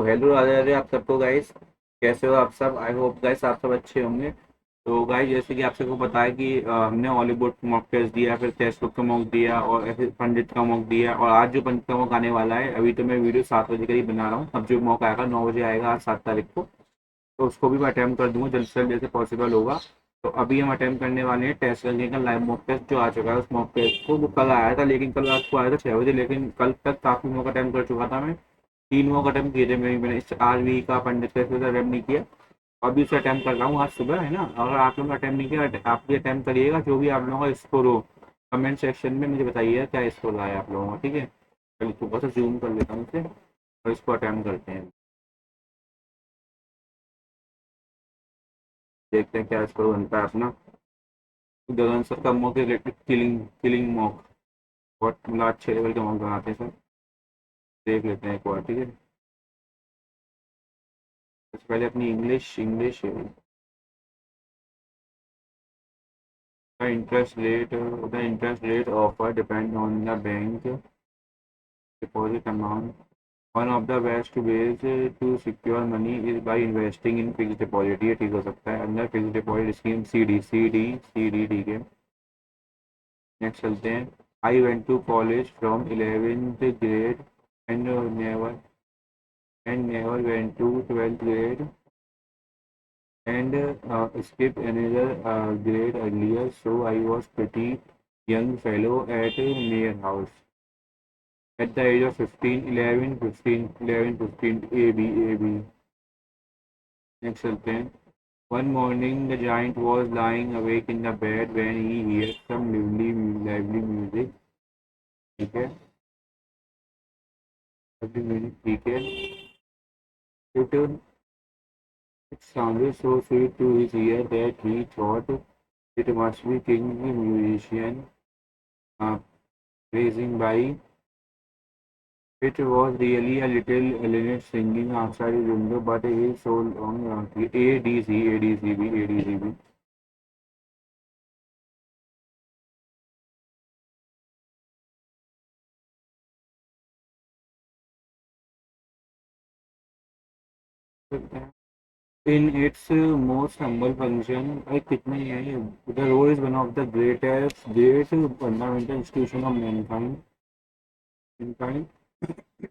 Hello Radhe Radhe आप सबको guys. कैसे हो आप सब? आई होप गाइस आप सब अच्छे होंगे। तो गाइस जैसे कि आप सबको पता है कि हमने हॉलीवुड मॉक टेस्ट दिया, फिर टेस्ट बुक का मॉक दिया और ऐसे पंडित का मॉक दिया, और आज जो पंडित का मॉक आने वाला है, अभी तो मैं वीडियो 7 बजे करीब बना रहा हूँ। अब जो मॉक आएगा 9 बजे आएगा आज 7 तारीख को। तो उसको भी मैं अटैम्प्ट कर दूंगा जल्द से जल्द जैसे पॉसिबल होगा। तो अभी हम अटैम्प्ट करने वाले हैं टेस्ट करने का लाइव मॉक टेस्ट जो आ चुका है। उस मॉक टेस्ट को वो कल आया था, लेकिन कल रात को आया था 6 बजे, लेकिन कल तक काफ़ी मॉक अटैम्प्ट कर चुका था मैं। 3 मॉक अटैम्प्ट किए थे मैंने इस आज भी का पंडित का अटैम्प्ट नहीं किया। अभी उसे अटैम्प्ट कर रहा हूँ आज सुबह, है ना। अगर आप लोग अटैम्प्ट नहीं किया, आप भी अटैम्प्ट करिएगा। जो भी आप लोगों का स्कोर हो कमेंट सेक्शन में मुझे बताइए क्या स्कोर रहा है आप लोगों का, ठीक है। चलिए सुबह से जूम कर लेता हूँ इसे और इसको अटैम्प्ट करते हैं। देखते हैं क्या स्कोर बनता है अपना। गगन सर का mock related killing killing mock, बहुत मतलब अच्छे लेवल के मॉक बनाते हैं सर। देख लेते हैं एक बार, ठीक है। सबसे पहले अपनी English English the interest rate offered depends on the bank deposit amount. One of the best ways to secure money is by investing in fixed deposit. ये ठीक हो सकता है अंदर fix deposit scheme C D ठीक है। Next चलते हैं। I went to college from 11th grade and never never went to 12th grade and skipped another grade earlier, so I was pretty young fellow at Mayor House. At the age of 15, 11, 15, 11, 15, AB. Next sentence. One morning, the giant was lying awake in the bed when he heard some lively music. Okay, lively music. Okay. It sounded so sweet to his ear that he thought it must be King the musician uh, praising by. It was really a little Elliot singing outside his window, but he is so long. ADCB. In its most humble function, the role is one of the great fundamental institution of mankind.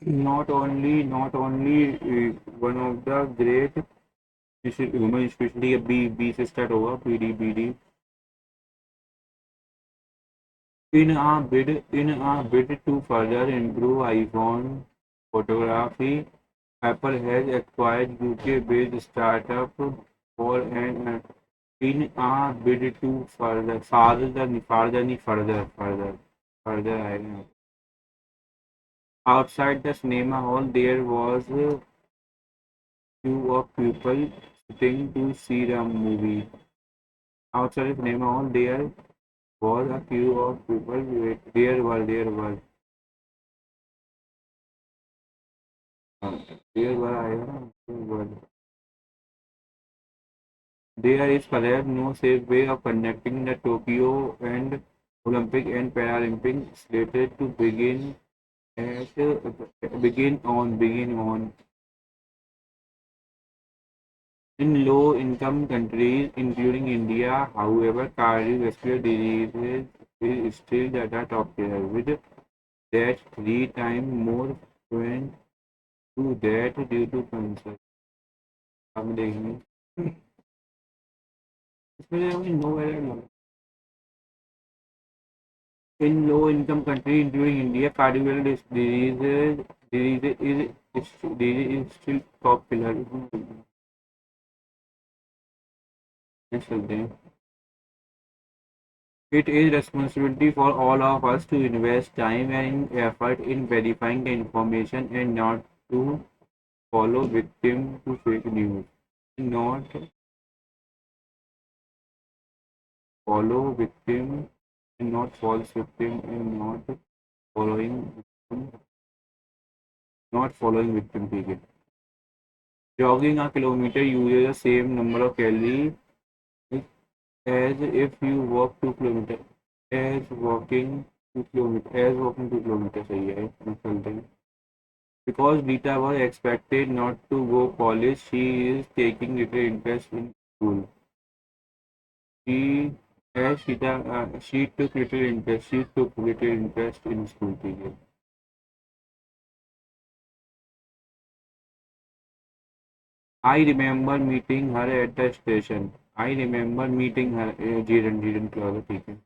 Not only one of the great human institution, ठीक है। B से start होगा, P D in a bid to further improve iPhone photography, Apple has acquired UK-based startup for an in a bid to further आएगा। Outside the cinema hall, there was a queue of people sitting to see the movie. Outside the cinema hall, there was a queue of people. There were आएगा ना। There is perhaps no safe way of conducting the Tokyo and Olympic and Paralympic slated to begin on in low-income countries, including India. However, cardiovascular diseases is still the top killer, with deaths 3 times more frequent to that due to cancer. हम देखेंगे इसमें no in low-income countries, including India, cardiovascular disease is still top killer. Next चलते हैं। It is responsibility for all of us to invest time and effort in verifying the information and not to follow victim to fake news. Not follow victim and not false victim and following not following victim, ठीक है। Jogging a kilometer uses the same number of calories as if you walk 2 kilometers. As walking 2 kilometers सही है। चलते हैं। Because Rita was expected not to go college, she is taking little interest in school. She she took little interest. She took little interest in school. ठीक है. I remember meeting her at the station. I remember meeting her. Jiran class ठीक है.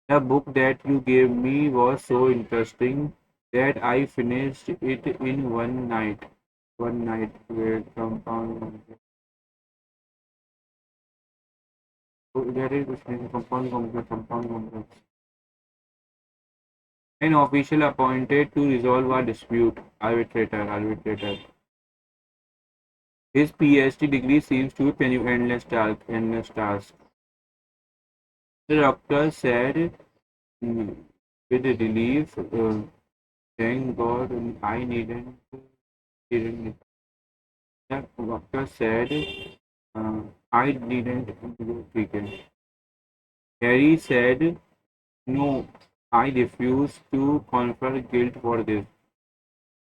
The book that you gave me was so interesting that I finished it in one night. One night. Where compound. There is compound complex. Compound complex. An official appointed to resolve a dispute. Arbitrator. His PhD degree seems to be endless task. The doctor said with relief, thank God didn't. The doctor said, I didn't do weekend. Harry said, no, I refuse to confer guilt for this.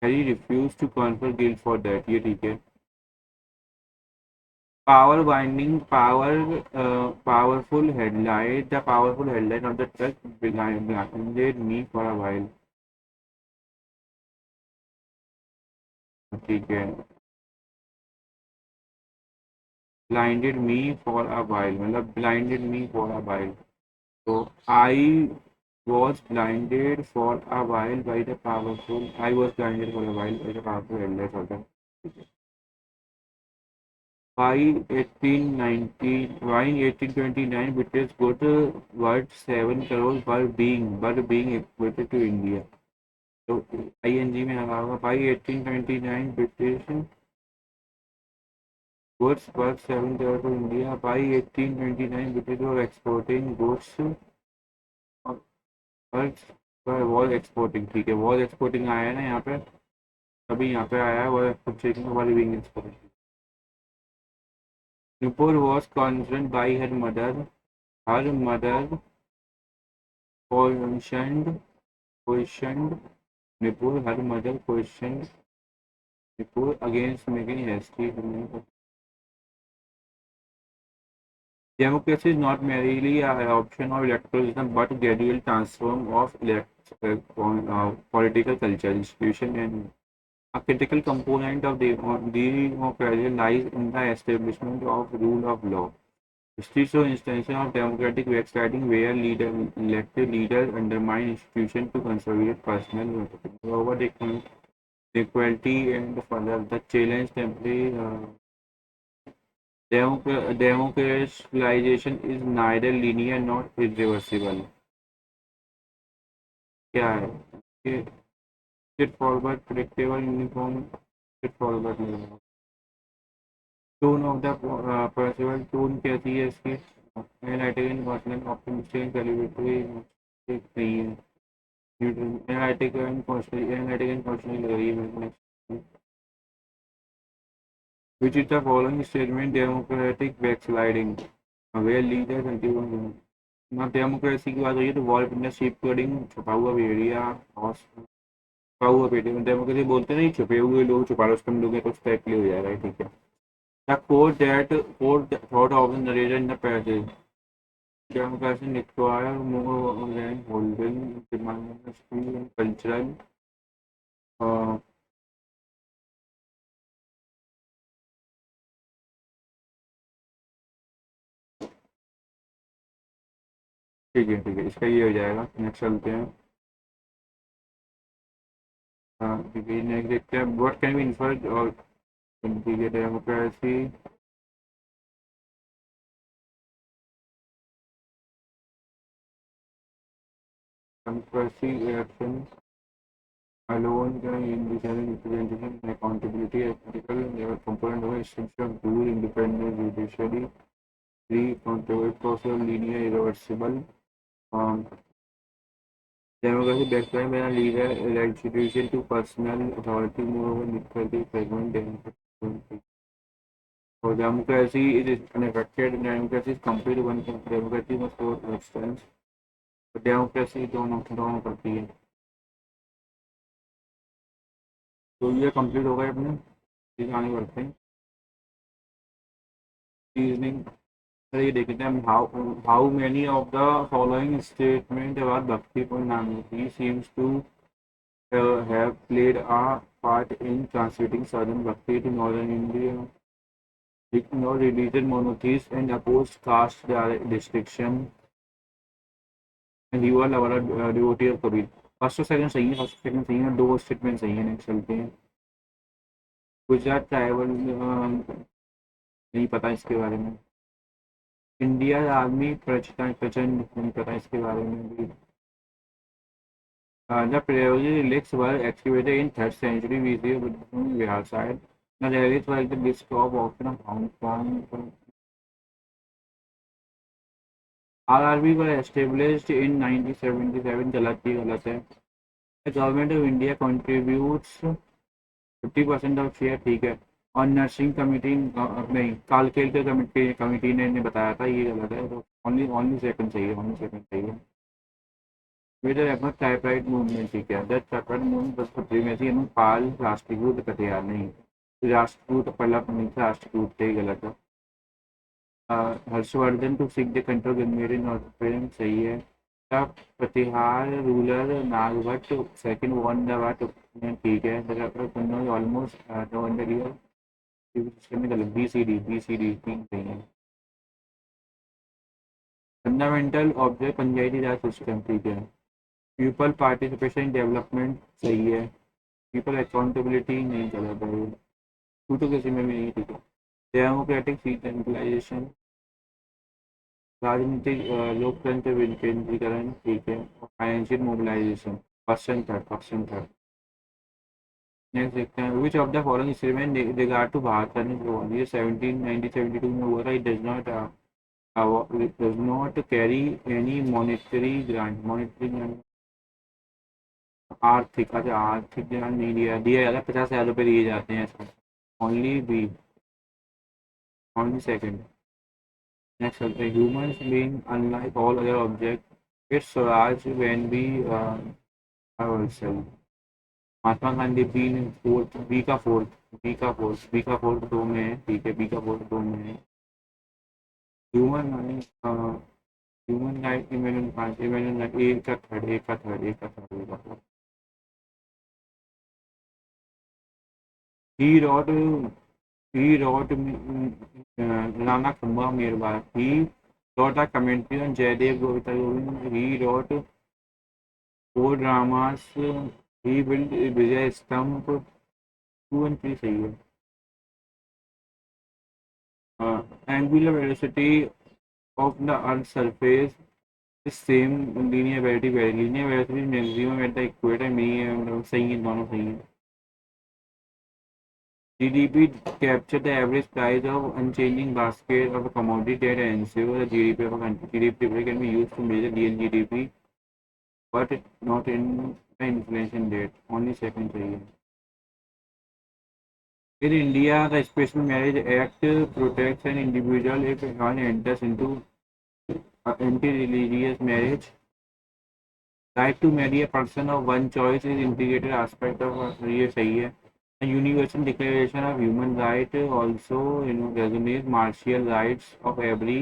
Harry refused to confer guilt for that. ये ठीक है. Powerful headlight. The powerful headlight of the truck blinded me for a while. ठीक है. Blinded me for a while. मतलब blinded me for a while. So I was blinded for a while by the powerful. I was blinded for a while by the powerful headlight of the. By 1829, British got worth 7 crores पर being exported to India. तो ING में लगा होगा. By 1829, British goods worth 7 crores to India. By 1829, British were exporting goods was exporting. ठीक है, was exporting आया है ना यहाँ पे. अभी यहाँ पे आया है was exporting was being exported. Nupur was concerned by her mother. Her mother questioned Nipur. Her mother questioned Nipur against making history. Democracy is not merely an option of electoral system, but a gradual transform of political culture, institution, and a critical component of the democracy lies in the establishment of rule of law. History shows instances of democratic backsliding where elected leaders undermine institutions to consolidate personal over equality and further the challenge temporary democratization is neither linear nor irreversible. क्या है? Straightforward, predictable, uniform, straightforward नहीं. Tone of the percival tone कैसी है इसकी? Analytical, consonant, optimistic, celebratory नहीं है. Neutral, analytical and cautionary लग रही है मेरे को. Which is the following statement democratic backsliding where leaders continue. ना डेमोक्रेसी की बात हुई है तो वॉल पिटनेस शीप कोडिंग छुपा हुआ भेड़िया और छुपा हुआ पेटी में डेमोक्रेसी बोलते नहीं छुपे हुए लोग छुपा लो उसके हम लोग तो उस टाइप के लिए हो जाएगा. ठीक है. The code thought of the narrator in the passage democracy require more than holding demand and cultural uh, ठीक है इसका ये हो जाएगा. नेक्स्ट चलते हैं. नेक्स्ट देखते हैं व्हाट कैन बी इन्फर्ड और ठीक है. Democracy action alone in the representation and accountability a critical component of a structure of dual independent judiciary, three controversial linear irreversible democracy background when a leader institution to personal authority moreover literally fragment democracy. So democracy is unaffected. Democracy is complete one. Democracy must go extends. Democracy दोनों करती है. तो ये complete हो गए अपने, चीज़ आगे बढ़ते हैं। रीजनिंग, ये देखते हैं हम, how many of the following statement about Bhakti नाम seems to have played a part in translating Southern Bhakti to Northern India, ignored religion monotheists and opposed caste distinction, and he was a devotee of Kabir. First और second सही है, first और second सही है, दो statement सही है। Next चलते हैं। गुजरात ट्राइबल, नहीं पता इसके बारे में। इंडिया आर्मी प्रचंड, नहीं पता इसके बारे में भी। The Preoli lakes were excavated in 3rd century BC within Bihar side. The relics were the disk of auction of Hong Kong. RRB were established in 1977. गलत है। The government of India contributes 50% of share, ठीक है। और nursing committee, नहीं, कालकेल के committee ने बताया था, ये गलत है। तो ओनली सेकंड चाहिए, ओनली सेकंड चाहिए। Major effort typewrite movement, ठीक है। That typewrite movement was supremacy and Pala Rashtrakuta कटियार, नहीं, राष्ट्रकूट पहला नहीं था, राष्ट्रकूट थे, गलत है। Harshavardhana to seek the control गंगेरी नॉर्थ प्रेम, सही है। The Pratihara ruler Nagabhata second won the वट, ठीक है। ऑलमोस्ट 200 ईयर सिस्टम में गलत, बी सी डी तीन सही है। फंडामेंटल ऑब्जेक्ट पंचायती राज सिस्टम, ठीक है। पीपल पार्टिसिपेशन डेवलपमेंट, सही है। पीपल अकाउंटेबिलिटी, नहीं, गलत है। टू तो किसी में भी नहीं, ठीक है। डेमोक्रेटिक डिसेंट्रलाइजेशन, राजनीतिक लोकतंत्र विकेंद्रीकरण, ठीक है। Financial mobilization, first and third. Next देखते हैं। Which of the following statement regard to Bharat करने, ये 1972 में हुआ था। It does not carry any monetary grant. आर्थिक, अच्छा, आर्थिक ग्रांट नहीं दिया जाता, 50,000 रुपये दिए जाते हैं ऐसा। Only B, only second. Next one, a human being, unlike all other objects, it's Swaraj when we are ourselves. Mahatma Gandhi B ने फोर्थ, बी का फोर्थ दो में है, ठीक है। बी का फोर्थ दो में है। Human human right, Immanuel Kant, एक का third. He wrote he wrote Rana Kumbha Mirwal. He wrote a commentary on Jaydev Govita Govind. He wrote four dramas. He built Vijay Stamp. 2 and 3 सही है। Angular velocity of the Earth's surface is same linear velocity maximum at the equator, नहीं, सही है, दोनों सही है। GDP capture the average price of unchanging basket of a commodity that ensure the GDP of a country. GDP can be used to measure real GDP, but not in the inflation rate. Only second चाहिए। In India, the Special Marriage Act protects an individual if one enters into anti-religious marriage. Right to marry a person of one choice is integrated aspect of, ये सही है। The Universal Declaration of Human Rights also, recognizes martial rights of every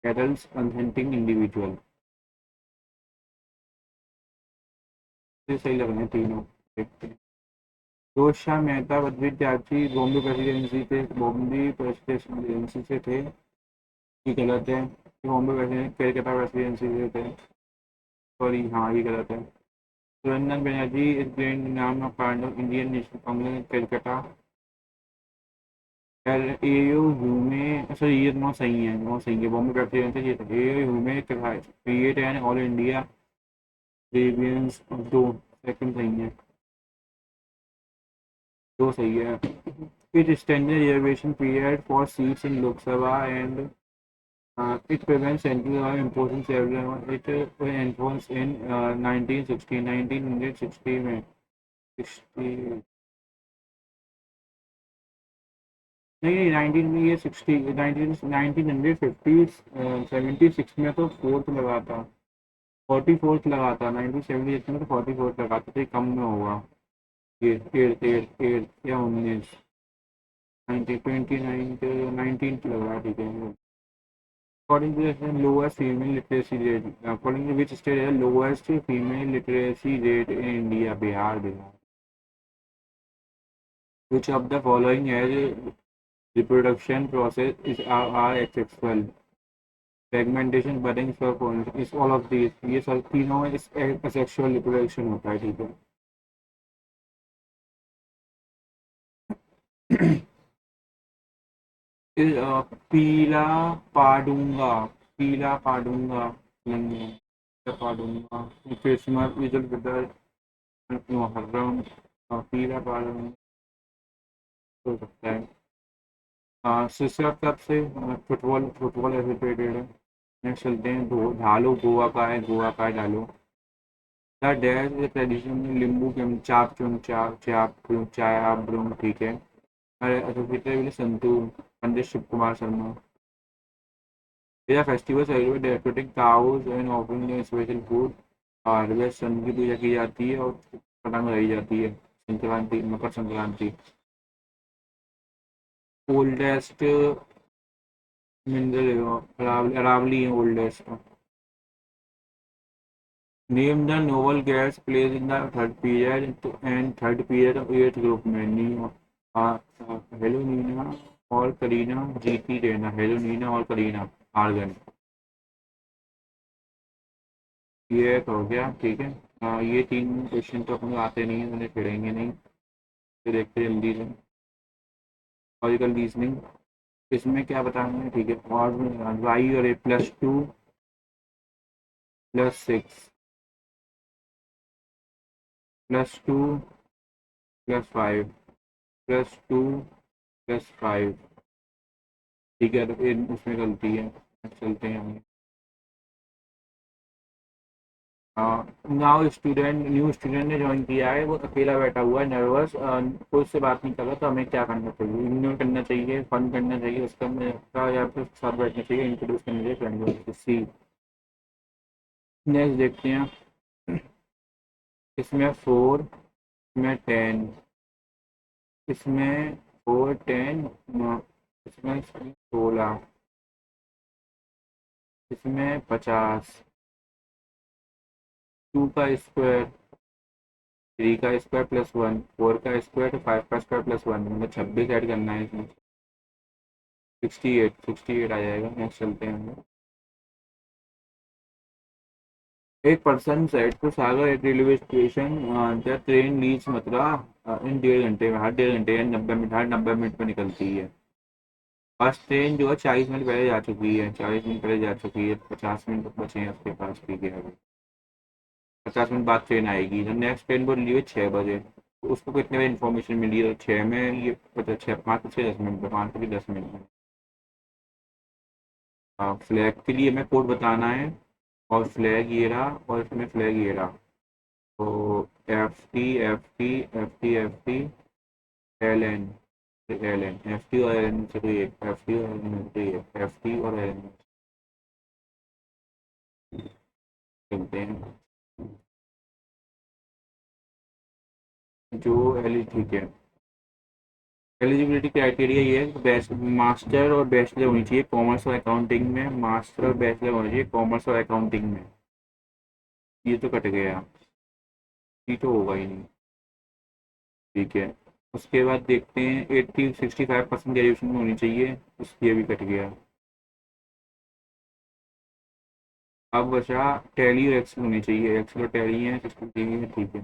adult consenting individual. ये सही लग रहे हैं तीनों। जोशा मेहता विद्यार्थी बॉम्बे प्रेसिडेंसी से थे, ये गलत है। बॉम्बे कलकत्ता प्रेसिडेंसी से थे, सॉरी, हाँ, ये गलत है। सुरेंद्र बनर्जी इज ग्रैंड नाम of part of Indian national Congress Calcutta. AU में, सर, ये नौ सही है, नौ सही है। बॉम्बे प्रेसिडेंसी, ये एयू में create an all India grievance, दो सेकंड सही है, दो सही है। It extended reservation period for seats in Lok Sabha and it prevents central government imposing several, it enforced in 1960 में 60, नहीं, 19 में, ये 60, 1950 76 में तो फोर्थ लगा था, 44th लगा था। 1976 में तो 44th लगा था, तो ये कम में होगा। ये एट एट एट या 19, 19 लग रहा है, ठीक है। According to the lowest female literacy rate, according to which state has lowest female literacy rate in India? Bihar, Bihar. Which of the following has reproduction process are asexual? Fragmentation, budding, sperm, is all of these. ये सब तीनों इस asexual reproduction होता है, ठीक है। पीला पाडूंगा, पीला पाडूंगा, पीला पाडूंगा, क्रिसमस, ईद उल फितर, मुहर्रम, पीला पाडूंगा हो सकता है। सिसरा कब से फुटबॉल फुटबॉल एसोसिएटेड है। नेक्स्ट चलते हैं, ढालो गोवा का है, गोवा का है ढालो। द डैश इज ट्रेडिशन लिंबू के चाप चुन चाप चाप चाय आप ब्रूम, ठीक है। अरे एसोसिएटेड संतू, पंडित शिव कुमार शर्मा। यह festival celebrate decorating cows and offering special food. Harvest sun की पूजा की जाती है और पतंग उड़ाई जाती है। संक्रांति, मकर संक्रांति। ओल्डेस्ट मिनरल अरावली है oldest. Name the noble gas place in the third period and third period of एथ ग्रुप में। हेलो नीना और करीना जीती रहना, हेलो नीना और करीना आर्गन। ये एक हो गया, ठीक है। ये तीन क्वेश्चन तो अपने आते नहीं है, मैंने छिड़ेंगे नहीं, तो देखते हैं जल्दी से। लॉजिकल रीजनिंग, इसमें क्या बताना है, ठीक है। और वाई और ए +2 +6 +2 +5 +2 +5, ठीक है। तो फिर उसमें गलती है, चलते हैं हम। नाउ स्टूडेंट, न्यू स्टूडेंट ने ज्वाइन किया है, वो अकेला बैठा हुआ है, नर्वस, कोई उससे बात नहीं कर रहा, तो हमें क्या करना चाहिए? इग्नोर करना चाहिए, फन करना चाहिए उसका, या फिर साथ बैठना चाहिए, इंट्रोड्यूस करना चाहिए फ्रेंड सी। नेक्स्ट देखते हैं, इसमें 4, इसमें 10, इसमें 4 10, इसमें 16, इसमें 50, 2 का स्क्वायर, 3 का स्क्वायर +1, 4 का स्क्वायर, तो 5 का स्क्वायर +1, मतलब 26 ऐड करना है इसमें। 68 आ जाएगा। नेक्स्ट चलते हैं हम। एक person set to Sagar at railway station, the train leaves Mathura in 1.5 घंटे में, हर 1.5 घंटे या 90 मिनट, हर 90 मिनट में निकलती है। फर्स्ट ट्रेन जो है 40 मिनट पहले जा चुकी है, 40 मिनट पहले जा चुकी है, 50 मिनट बचे हैं उसके पास, ठीक है। अभी 50 मिनट बाद ट्रेन आएगी। तो नेक्स्ट ट्रेन को ली है 6 बजे, तो उसको कितने बजे इन्फॉर्मेशन मिली है? तो 6 में ये पता, 5 से 10 मिनट में, 5 से 10 मिनट में। फ्लैग के लिए हमें कोड बताना है, और फ्लैग ये रहा, और इसमें फ्लैग ये रहा। तो FT LN, FT और LN में से कोई एक, FT और LN में से कोई एक, FT और LN में चलते हैं। जो एल, ठीक है। एलिजिबिलिटी क्राइटेरिया ये है, बेस्ट मास्टर और बैचलर होनी चाहिए कॉमर्स और अकाउंटिंग में, मास्टर और बैचलर होनी चाहिए कॉमर्स और अकाउंटिंग में। ये तो कट गया, ये तो होगा ही नहीं, ठीक है। उसके बाद देखते हैं 65% ग्रेजुएशन में होनी चाहिए, उसकी भी कट गया। अब बचा टैली और एक्सेल होनी चाहिए, एक्सेल और टैली है, सिस्टम चाहिए, ठीक है।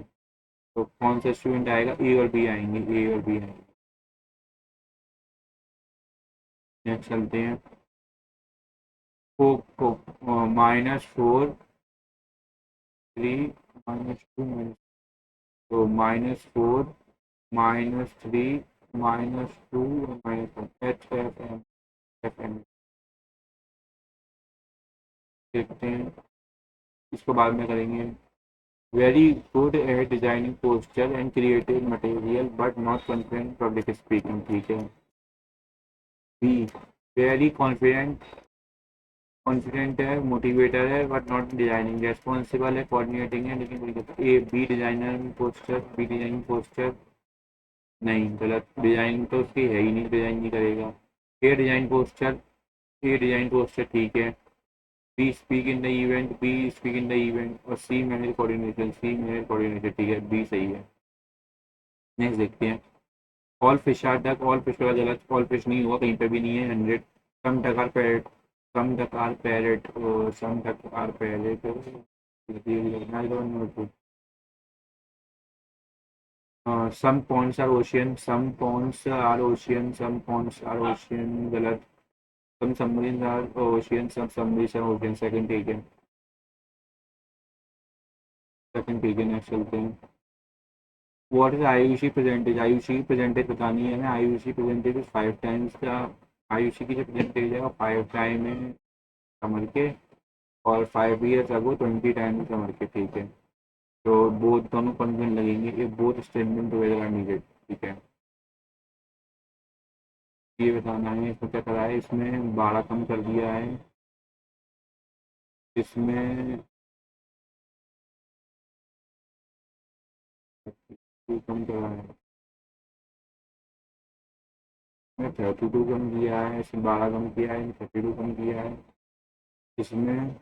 तो कौन सा स्टूडेंट आएगा? ए और बी आएंगे, ए और बी आएंगे। नेक्स्ट चलते हैं, -4 3 -2 तो -4 -3 -2 और -1, HFM देखते हैं, इसको बाद में करेंगे। Very good at designing poster and creative material but not confident public speaking, ठीक है। बी, वेरी कॉन्फिडेंट कॉन्फिडेंट है, मोटिवेटर है बट नॉट डिजाइनिंग, रेस्पॉन्सिबल है, कोऑर्डिनेटिंग है लेकिन कोई कहता A B designer poster, B designing poster, नहीं गलत, डिजाइन तो उसकी है ही नहीं, डिजाइन नहीं करेगा। A design poster, A design poster ठीक है। B speak in the event, B speak in the event, और C manage coordination, C manage coordination ठीक है, बी सही है। नेक्स्ट देखते हैं। All fish are duck, all fish वाला गलत, ऑल फिश नहीं हुआ, कहीं पे भी नहीं है। 100, some duck are parrot, some duck are parrot, some duck are parrot, some ponds are ocean, some ponds are ocean, some ponds are ocean गलत। Some submarine are ocean, some submarine are ocean, second ठीक है, second ठीक है। Next चलते हैं। What is Ayushi percentage, Ayushi की percentage बतानी है हमें। आयुषी परसेंटेज इज 5 टाइम्स का, आयुषी की जो परसेंटेज है वो 5 टाइम है समर के, और 5 ईयर्स अगो 20 टाइम्स समर के, ठीक है। तो बोथ दोनों कॉन्फिडेंट लगेंगे, ये both statement together are needed, ठीक है। ये बताना है इसमें क्या करा है, इसमें 12 कम कर दिया है, इसमें 2 कम करा है, इसमें 32 कम किया है, इसमें 12 कम किया है, 32 कम किया है, इसमें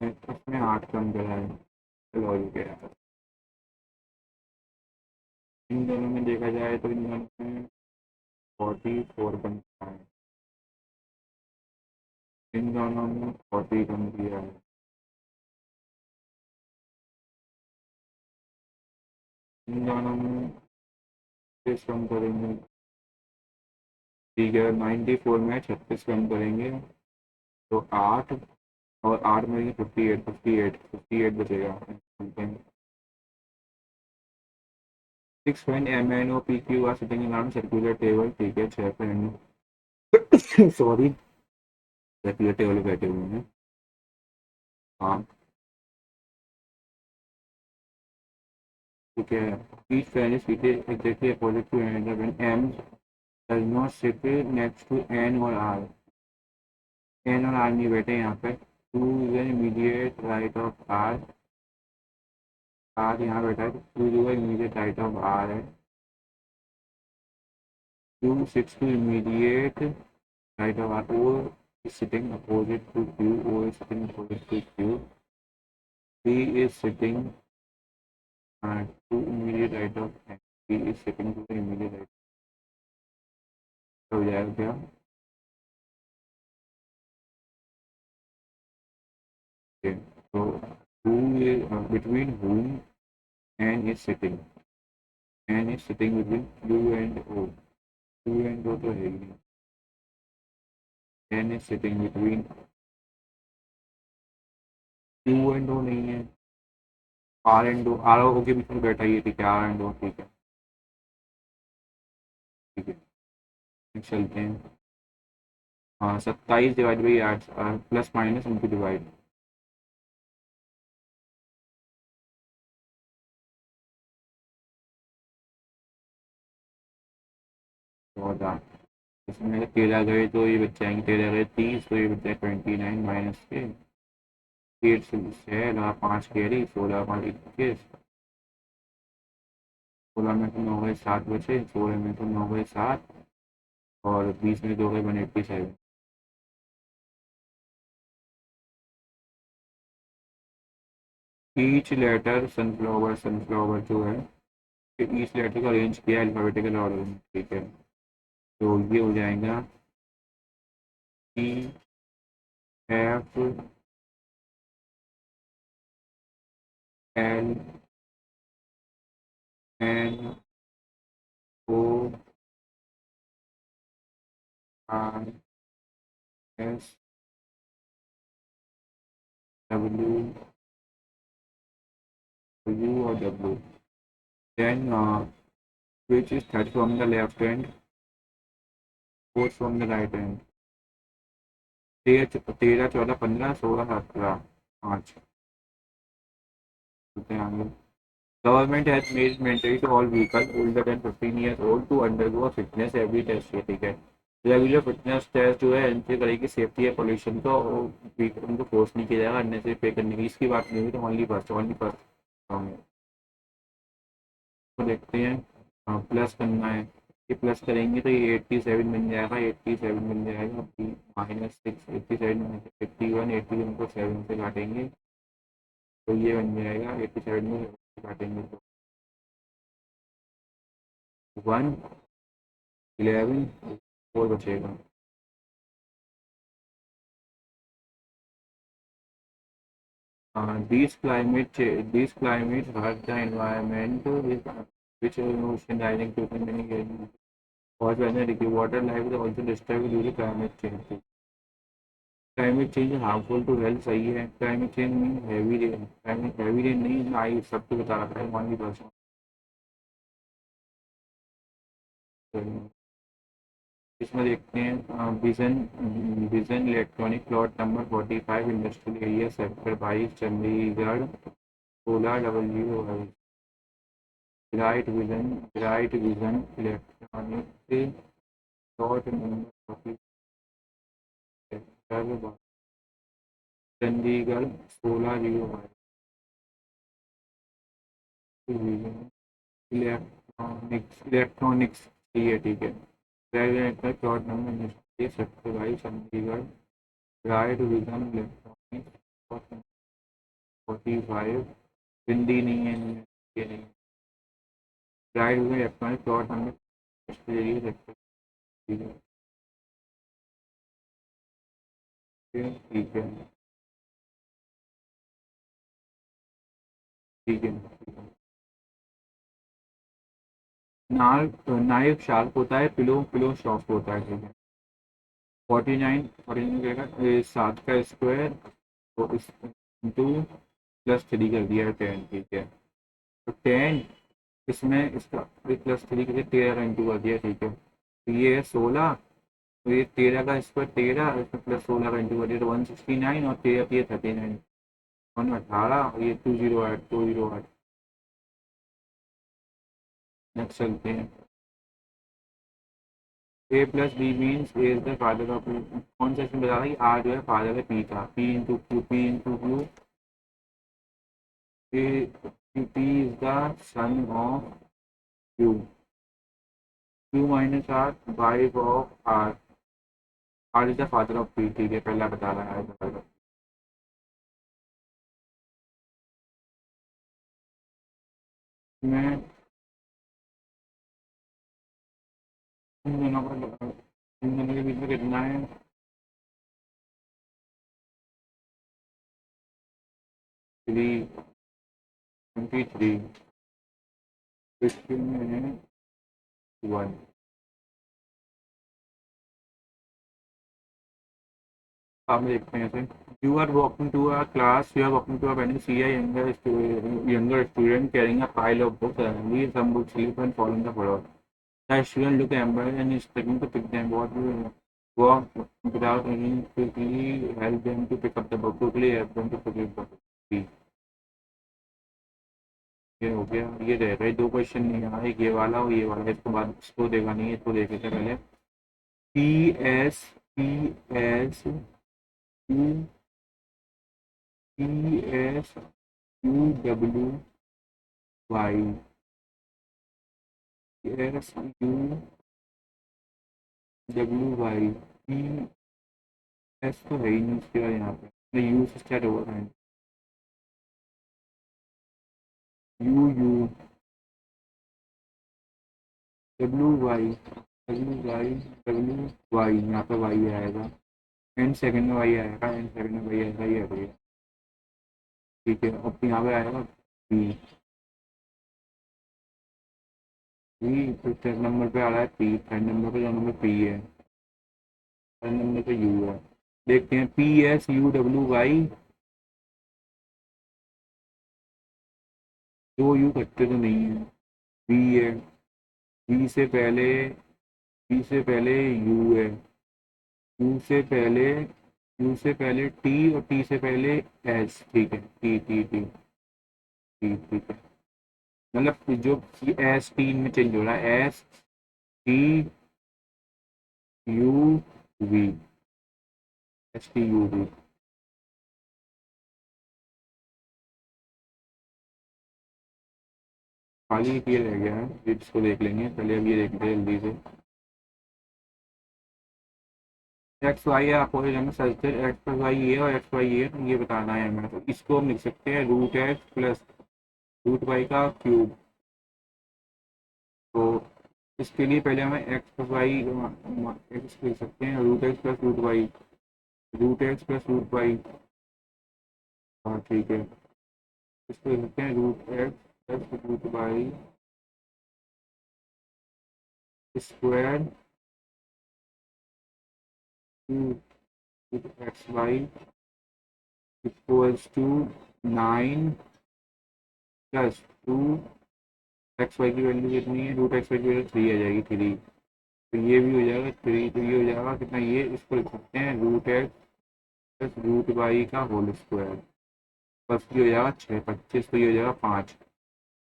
इसमें 8 कम करा है। चलो और क्या है। इन दोनों में देखा जाए तो इन दोनों में 44 बनता है, इन दोनों में 40 कम किया है, इन दोनों में 36 कम करेंगे, ठीक है। 94 में 36 कम करेंगे तो 8, और 8 में 58, 58 बचेगा। 6 when M N O P Q are sitting around circular table, ठीक है। 6 when सॉरी सर्कुलर टेबल पे बैठे हुए हैं, हाँ ठीक है। each fan is seated exactly opposite to another when M does not sit next to N or R, N और R नहीं बैठे यहाँ पे। Two is an immediate right of R, R यहाँ बैठा है, टू जो है इमीडिएट राइट ऑफ R है। Two sits to immediate right of R, O is sitting opposite to Q, O is sitting opposite to Q, P is sitting to immediate right of N, P is sitting to the immediate right, हो जाएगा क्या। Okay. So who is between whom N is sitting, N is sitting between Q and O, Q and O तो है ही नहीं, N is sitting between Q and O नहीं है, R and O, R O के बीच में बैठा ही है, ठीक है, R and O ठीक है, ठीक है। चलते हैं। हाँ 27 डिवाइड बाई 8, प्लस माइनस उनकी डिवाइड, 14, इसमें 13 गए तो ये बच जाएंगे, 13 गए 30 तो ये बच जाए 29 माइनस के 8 से 6 5 कैरी, 16 5 21, 16 में तो 9 गए 7 बचे, 16 में तो 9 गए 7, और 20 में 2 गए 187। ईच लेटर सनफ्लावर, सनफ्लावर जो है ईच लेटर का अरेंज किया अल्फ़ाबेटिकल ऑर्डर में, ठीक है। तो ये हो जाएगा E F L N O R S W U और W. Then which is third from the left hand, fourth from the right hand। 13 14 15 16 17 5 होते हैं आगे। Government has made mandatory to all vehicle older than 15 years old to undergo fitness every test. ये ठीक है। Regular fitness test जो है इनसे करेगी सेफ्टी है पोल्यूशन को, उनको फोर्स नहीं किया जाएगा अन्य से पे करने की, इसकी बात नहीं हुई। तो ओनली फर्स्ट तो देखते हैं। प्लस करना है, ये प्लस करेंगे तो ये 87 बन जाएगा, 87 बन जाएगा, -6 87 81 को 7 से काटेंगे तो ये बन जाएगा 87 में काटेंगे तो 1 11 4 बचेगा। These climates hurt the environment which ocean rising to many cause when water life is also disturbed due to climate change। Climate change harmful to health सही है। Climate change mean heavy rain, climate heavy rain नहीं आई सब कुछ बता रखा है 1%। इसमें देखते हैं vision vision electronic plot number 45 industrial area sector 22 Chandigarh 16 bright vision electronic plot number 45 Chandigarh 16 electronics ठीक है ठीक है। Driver plot number sector 22 Chandigarh bright vision electronics 45 Hindi नहीं है ये नहीं। Bright vision electronic plot number sector ठीक है ठीक है ठीक है। नाइफ शार्प होता है, पिलो पिलो सॉफ्ट होता है ठीक है। 49 7 का स्क्वायर तो इस इंटू +3 कर दिया है 10 ठीक है। तो 10 इसमें इसका +3 करके 13 का इंटू कर दिया ठीक है। तो ये है 16, तो ये 13 का स्क्वायर 13 इसमें +16 का इंटू कर दिया तो 169 और 13 ये 39 18 और ये 208। नेक्स्ट चलते हैं। A+B means A is the father of, कौन सा इसमें बता रहा है कि आर जो है फादर है पी का, P P is the son of Q. Q minus R, wife of R. R is the father of P। ठीक है पहला बता रहा है। मैं इन दोनों के बीच में कितना है 23। इसमें है 1। आप देखते हैं ऐसे। You are walking to a class. You are walking to a when you see a younger student carrying a pile of books. Suddenly, some books slip and fall on the floor. The student look embarrassed and is struggling to pick them. What do you walk without any quickly help them to pick up the book? Quickly help them to pick up the book। ये हो गया। ये रहेगा ये 2 question नहीं आ एक ये वाला और ये वाला। इसके बाद इसको देखा नहीं है, इसको देख लेते हैं पहले। P S U W Y SUWY P S तो है ही नहीं उसके बाद यहाँ पे यू से स्टार्ट हो रहा है। यू डब्ल्यू वाई यहाँ पे वाई आएगा, एंड सेकंड में वाई आएगा, एंड सेकंड में वाई आएगा, ये है ठीक है। अब यहाँ पे आएगा बी। फिर थर्ड नंबर पे आ रहा है पी, थर्ड नंबर पे जो नंबर पी है, थर्ड नंबर पे यू है। देखते हैं PSUWY, 2 यू कटते तो नहीं है। बी है, बी से पहले बी से पहले यू है, यू से पहले यू से पहले टी और टी से पहले एस ठीक है। टी टी टी टी ठीक है। मतलब जो एस टी में चेंज हो रहा है, S T U V, S T U V. खाली एक ये रह गया है, इसको देख लेंगे पहले, अब ये देखते हैं जल्दी से। एक्स वाई है, आप जब सर्च एक्स प्लस वाई ये और एक्स वाई ये, तो ये बताना है हमें, तो इसको हम लिख सकते हैं root X plus root Y का क्यूब। तो इसके लिए पहले हमें एक्स प्लस वाई एक्स लिख सकते हैं, root X plus root Y, root X plus root Y. हाँ ठीक है, इसको लिख सकते हैं root X plus root Y square two X Y equals to 9 plus two X Y की वैल्यू कितनी है, रूट एक्स वाई की वैल्यू 3 आ जाएगी, 3। तो ये भी हो जाएगा 3, तो ये हो जाएगा कितना, ये इसको लिख सकते हैं root X plus root Y का होल स्क्वायर, बस ये हो जाएगा 6, 25, तो ये हो जाएगा 5,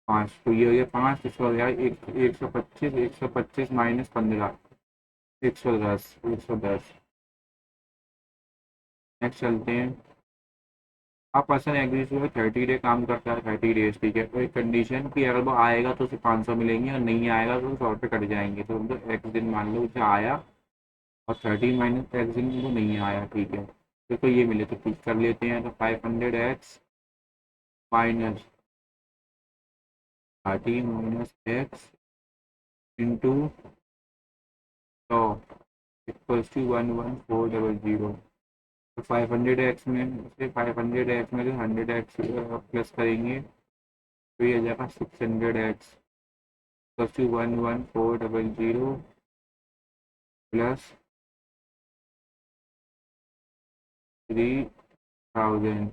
5 तो ये हो गया 5, इसका हो जाएगा 125, 125 माइनस 15, 110, 110। नेक्स्ट चलते हैं। आप पर्सन एग्री हुआ 30 डे काम करता है, 30 डेज, ठीक है। तो एक कंडीशन कि अगर वो आएगा तो उसे 500 मिलेंगे, और नहीं आएगा तो 100 रुपये कट जाएंगे। तो मतलब एक्स दिन मान लो उसे आया, और 30 माइनस एक्स दिन वो नहीं आया, ठीक है। तो ये मिले तो ठीक कर लेते हैं। तो 500x minus 30 minus X into 100 equals to 11400। तो 500x में से 500x में से 100x प्लस करेंगे, तो ये आ जाएगा 600x प्लस टू 11400 प्लस 3000,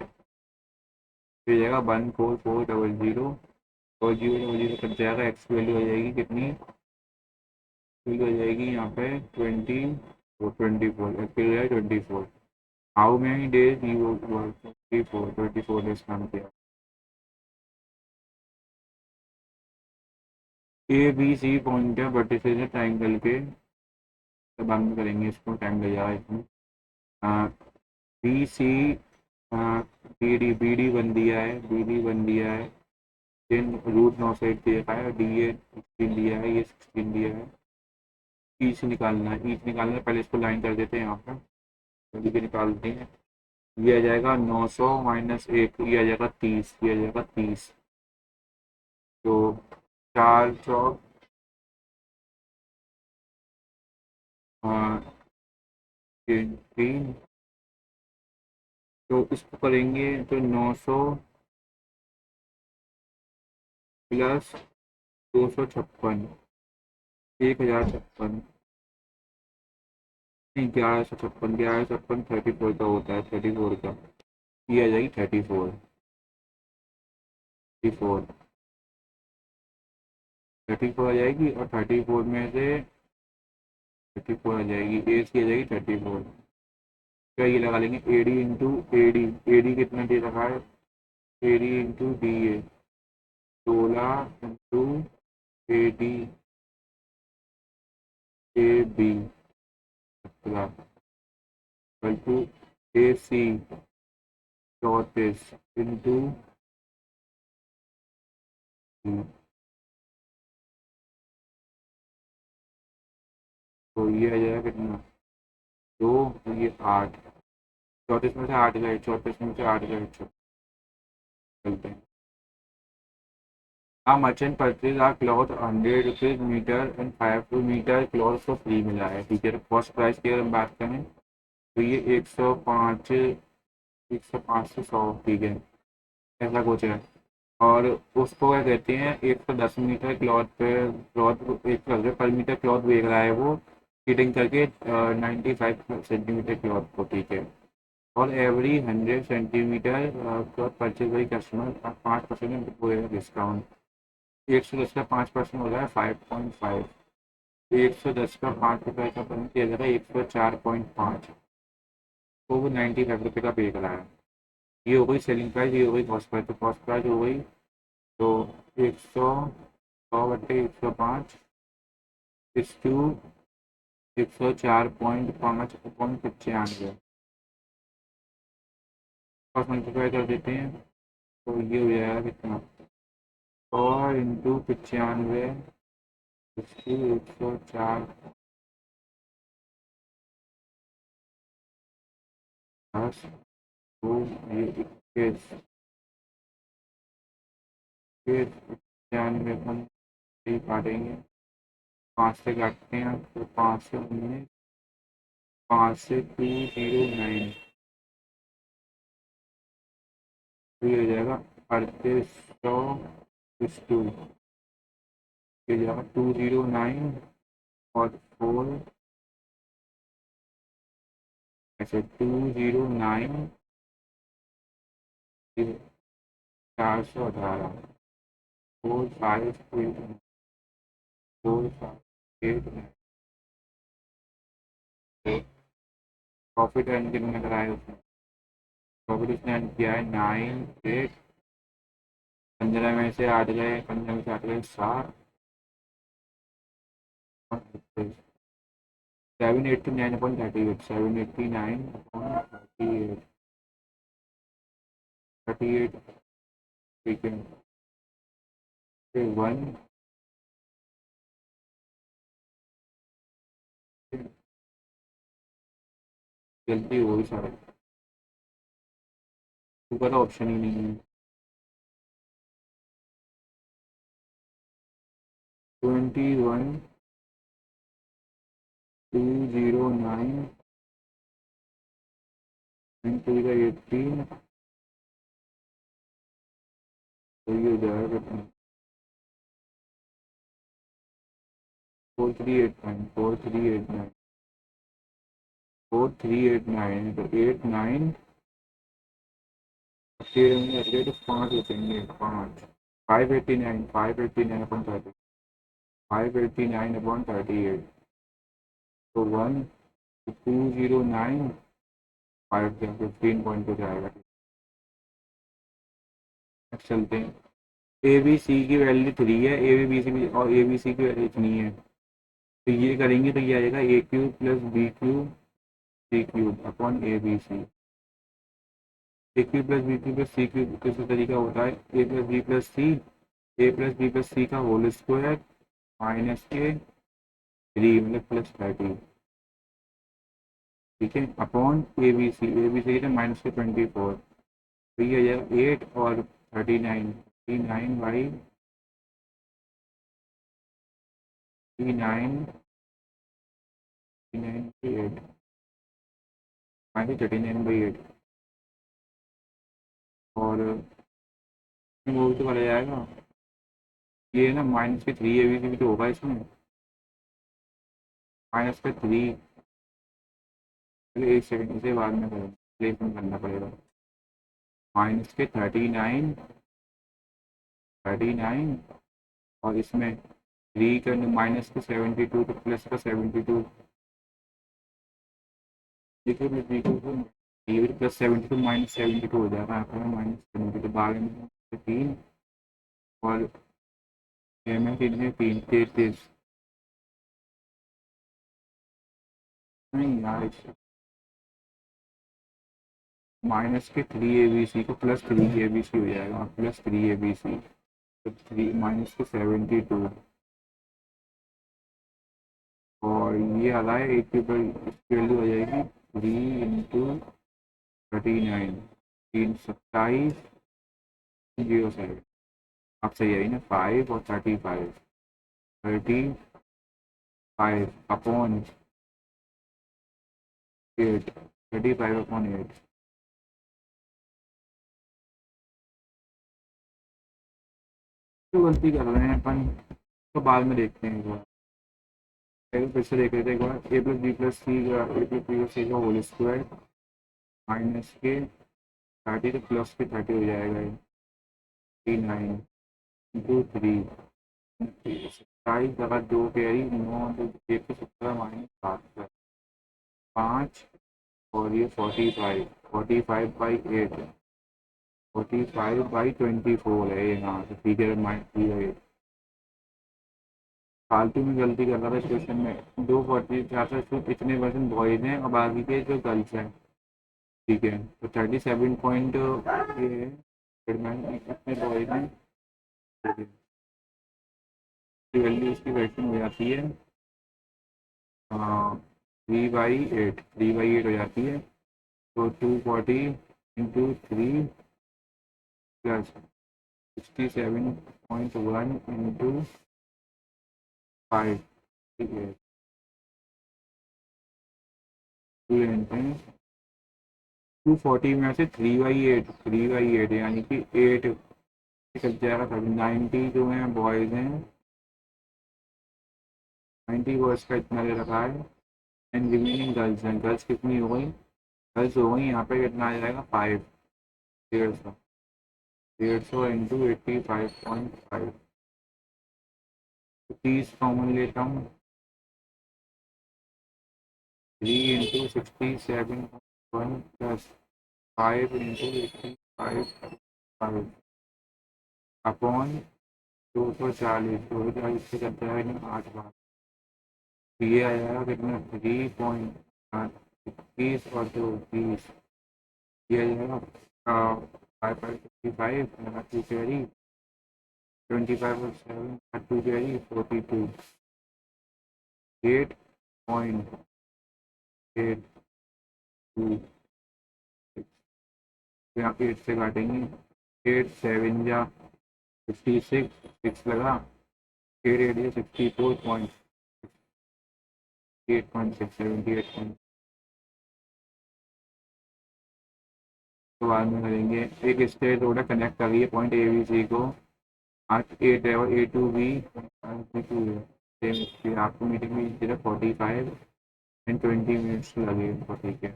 तो ये जाएगा 14400, और जीरो डबल जीरो कट जाएगा। एक्स की वैल्यू हो जाएगी कितनी, वैल्यू हो जाएगी यहाँ पे 24, एक्स की वैल्यू है 24। How many days you work, 24 days काम किया। ए बी सी पॉइंट है वर्टिसेस है ट्राइंगल के, तो बाद में करेंगे इसको, टाइम लग जाएगा इसमें। बी सी बी डी बन दिया है, बी डी बन दिया है, देन रूट 9 से 8 दिया है, डी ए 16 दिया है, ये 16 दिया है। ईच निकालना है, ईच निकालना है, पहले इसको लाइन कर देते हैं यहाँ पर, जल्दी से निकालते हैं। ये आ जाएगा 900 माइनस 1, ये आ जाएगा 30, ये आ जाएगा 30। तो 4 चौक 3, तो इसको करेंगे तो 900 प्लस 256, 1056, नहीं 1156, 1156 34 का होता है, 34 का, ये आ जाएगी 34, 34, 34 आ जाएगी, और 34 में से 34 आ जाएगी, एज की आ जाएगी 34। क्या ये लगा लेंगे, A D into A D, A D कितना दे रखा है, A D into D A, 16 into A D A B to A C 34 into, तो ये आ जाएगा कितना, 2, तो ये 8, 34 में से 8 गए, 34 में से 8 गए, चलते हैं। हाँ, merchant purchase are cloth 100 rupees meter and 5 meter cloth को फ्री मिला है, ठीक है। कॉस्ट प्राइस की अगर हम बात करें, तो ये 105, 105 से 100, ठीक है, ऐसा कुछ है। और उसको क्या कहते हैं, 110 मीटर क्लॉथ पे, क्लॉथ 1 पर मीटर क्लॉथ बेच रहा है वो, फिटिंग करके 95 सेंटीमीटर क्लॉथ को, ठीक है। और every 100 centimetre cloth purchase by customer 5% discount. 110 का 5% हो रहा है 5.5, 110 का 5 रुपये का बन किया जा रहा है 104.5, तो वो 95 रुपये का बेच रहा है। ये हो गई सेलिंग प्राइस, ये हो गई कॉस्ट प्राइस। तो कॉस्ट प्राइस हो गई तो 100 100/105 इस टू 104.5/95 और मल्टीप्लाई कर देते हैं तो ये हो जाएगा कितना, 100 × 95 इसकी 104 10 2 ये 21 फिर 95 अपन यही काटेंगे, 5 से काटते हैं तो 5 से 19, 5 से 209 तो ये हो जाएगा 3800 इस टू ये हो जाएगा 209 और 4 ऐसे 209 418 458 प्रॉफिट अर्न कितने कराए उसने, प्रॉफिट उसने अर्न किया है 98, 15 में से 8 गए, 15 में से 8 गए 7 789.38 789.38 38 ठीक है, फिर 1 जल्दी हो ही सारा, ऊपर का ऑप्शन ही नहीं है, 21 209 into 18 तो ये हो जाएगा कितना, 4389 तो 89 तो 5 बचेंगे, 5 589 589/38 तो 1 209 5 15 पॉइंट हो जाएगा। चलते हैं, ए बी सी की वैल्यू 3 है, ए बी सी और ए बी सी की वैल्यू इतनी है, तो ये करेंगे तो ये आएगा A cube plus B cube C cube upon A B C, A cube plus B cube plus C cube किस तरीका होता है, A plus B plus C, A plus B plus C का होल स्क्वायर माइनस के 3 मतलब +30 ठीक है upon A B C minus के 24 तो ये आ जाएगा 8 और 39 39/8 -39/8 और वो भी तो करा जाएगा, ये ना माइनस के 3 ए बी सी भी तो होगा इसमें, माइनस का 3 चलिए एक सेकंड इसे बाद में करें, प्लेसमेंट करना पड़ेगा, माइनस के 39 और इसमें 3 का माइनस के 72 तो प्लस का 72 देखिए मैं देखिए ये +72 -72 हो जाएगा यहाँ पर -72 बारह में 3 और 6 में 3 में 3 33 नहीं यार माइनस के 3 ए बी सी को +3 ए बी सी हो जाएगा, +3 ए बी सी तो 3 माइनस के 72 और ये आ रहा है 80 पर इसकी वैल्यू हो जाएगी 3 × 39 327 आप सही है ना 5 और 35 अपॉन 8 35/8 तो गलती कर रहे हैं अपन तो बाद में देखते हैं एक बार, पहले फिर से देख लेते हैं एक बार ए प्लस बी प्लस सी का ए प्लस बी प्लस सी का होल स्क्वायर माइनस के 30 तो प्लस के 30 हो जाएगा ये 39 × 3 27 जगह 2 कैरी 9 117 -7 5 और ये 45 45/8 45/24 है ये, हाँ तो ठीक है माइनस। फालतू में गलती कर रहा था इस क्वेश्चन में। 240 इतने परसेंट बॉयज हैं और बाकी के जो गर्ल्स हैं। ठीक है तो 37 पॉइंट ये है, फिर मैंने कितने बॉयज हैं। ठीक है, वैल्यू इसकी वैक्यूम हो जाती है 3/8, 3/8 हो जाती है। तो 240 इंटू 3 + 67.1 इंटू 5। ठीक है, टू जानते हैं 240 में से 3/8, 3/8 यानी कि 8 निकल जाएगा। 90 जो है बॉयज़ हैं, 90 बॉयज़ का इतना दे रखा है। एंड रिमेनिंग गर्ल्स हैं, गर्ल्स कितनी हो गई, गर्ल्स हो गई यहाँ पे कितना आ जाएगा 5, 150, 150 इंटू 85.5। 30 कॉमन लेता हूँ, 3 इंटू 67.1 प्लस 5 इंटू 85.5 अपॉन 240, 240 से करता है 8 बार। ये आ जाएगा कितना 3.21 और 2 30। ये आ जाएगा 5/55 टू कैरी 25/7 टू कैरी 42, 8.826। यहाँ पे 8 से काटेंगे, 8 7 या 56, 6 लगा, 8 8 या 64.8.6, 78। तो बाद में करेंगे। एक स्ट्रेट रोड है, कनेक्ट कर रही है पॉइंट ए बी सी को। 8 है और A2B टू है। सेम आपको मीटिंग में सिर्फ 45 एंड 20 मिनट्स लगे। तो ठीक है,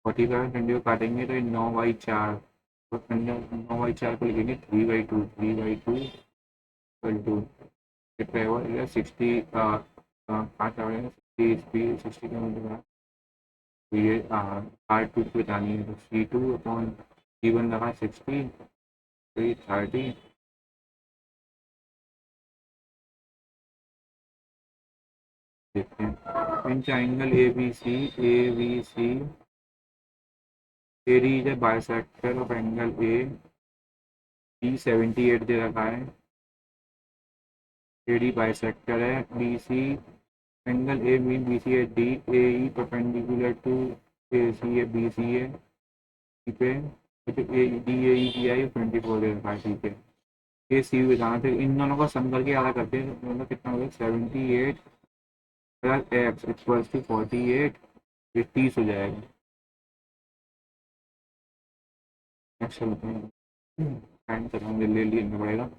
45 20 को काटेंगे तो 9/4, तो 9/4 को लिखेंगे 3/2, 3/2 इक्वल टू ट्रेवल 60, 60 किलोमीटर। तो ये R2 की बतानी है, तो C2/C1 लगा 60, तो ये 30। देखते हैं in triangle A B C AD is a bisector of angle A B 78 दे रखा है। एडी बाइसेक्टर है, B C angle A mean B C है D, A E perpendicular to A C है, बी सी है ठीक है। तो ए डी ए ई की आई 24 दे रखा है। ठीक है, ए सी भी बताना फिर इन दोनों का सम करके आधा करते हैं, तो मतलब कितना हो गया 78 प्लस एक्स इक्वल्स टू 48, ये 30 हो जाएगा। नेक्स्ट चलते हैं, टाइम से हम ले लेना पड़ेगा।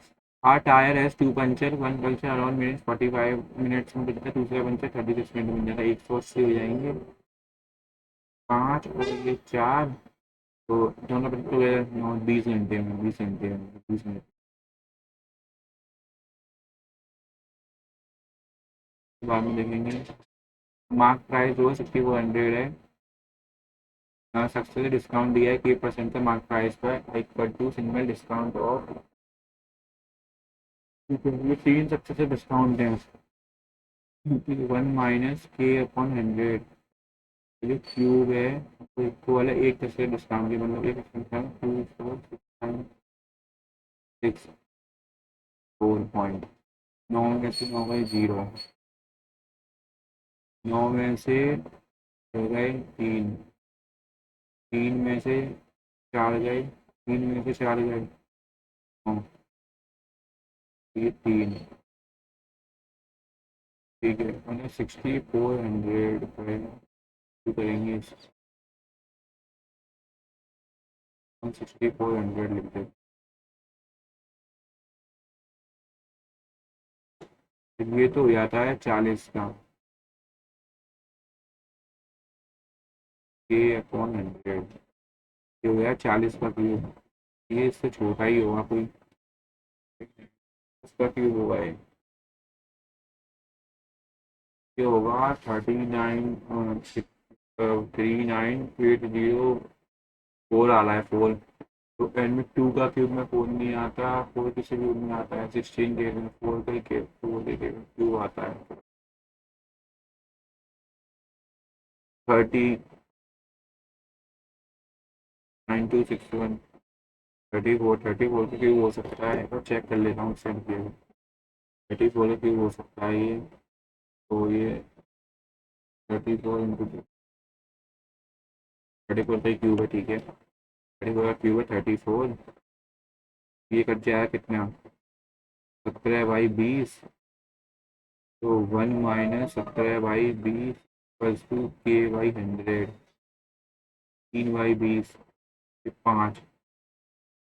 Tyre has 2 puncture, 1 puncture around minutes 45 minutes में बचता है, दूसरा पंचर 36 मिनट में बन जाता है। 180 हो जाएंगे 5 और ये 4, तो दोनों पंचर हो गए 9, 20 घंटे में, 20 घंटे में 20 मिनट। बाद में देखेंगे। मार्क प्राइस जो है 6400 है। सबसे डिस्काउंट दिया है k% का मार्क प्राइस पर equal to single discount off. ये 3 सबसे से डिस्काउंट हैं, 1 - k/100। ये क्यूब है तो इक्वल है एक से डिस्काउंट की, मतलब एक संख्या 24664.9 में से 9 गए 0, 9 में से हो गए 3, 3 में से 4 गए, 3 में से 4 गए 9, ये 3। ठीक है, मैंने 6400 पे करेंगे, हम 6400 लिखते हैं। ये तो हो जाता है 40 का, k/100। ये हो गया 40 का क्यूब। ये इससे छोटा ही होगा कोई, उसका क्यूब होगा ये होगा 39, 3980 4 आ रहा है 4। तो एंड में 2 का क्यूब में 4 नहीं आता, 4 किसी क्यूब में आता है, 16 के में 4 का ही क्यूब आता है। 30 9 2 6 1 34 का क्यूब हो सकता है, तो चेक कर लेता हूँ सेम क्यूब। 34 का क्यूब हो सकता है ये, तो ये 34 का क्यूब है, ठीक है। 34 का क्यूब है 34। ये कट जाएगा कितना, 17/20। तो 1 - 17/20 =k/100। 3/20 5,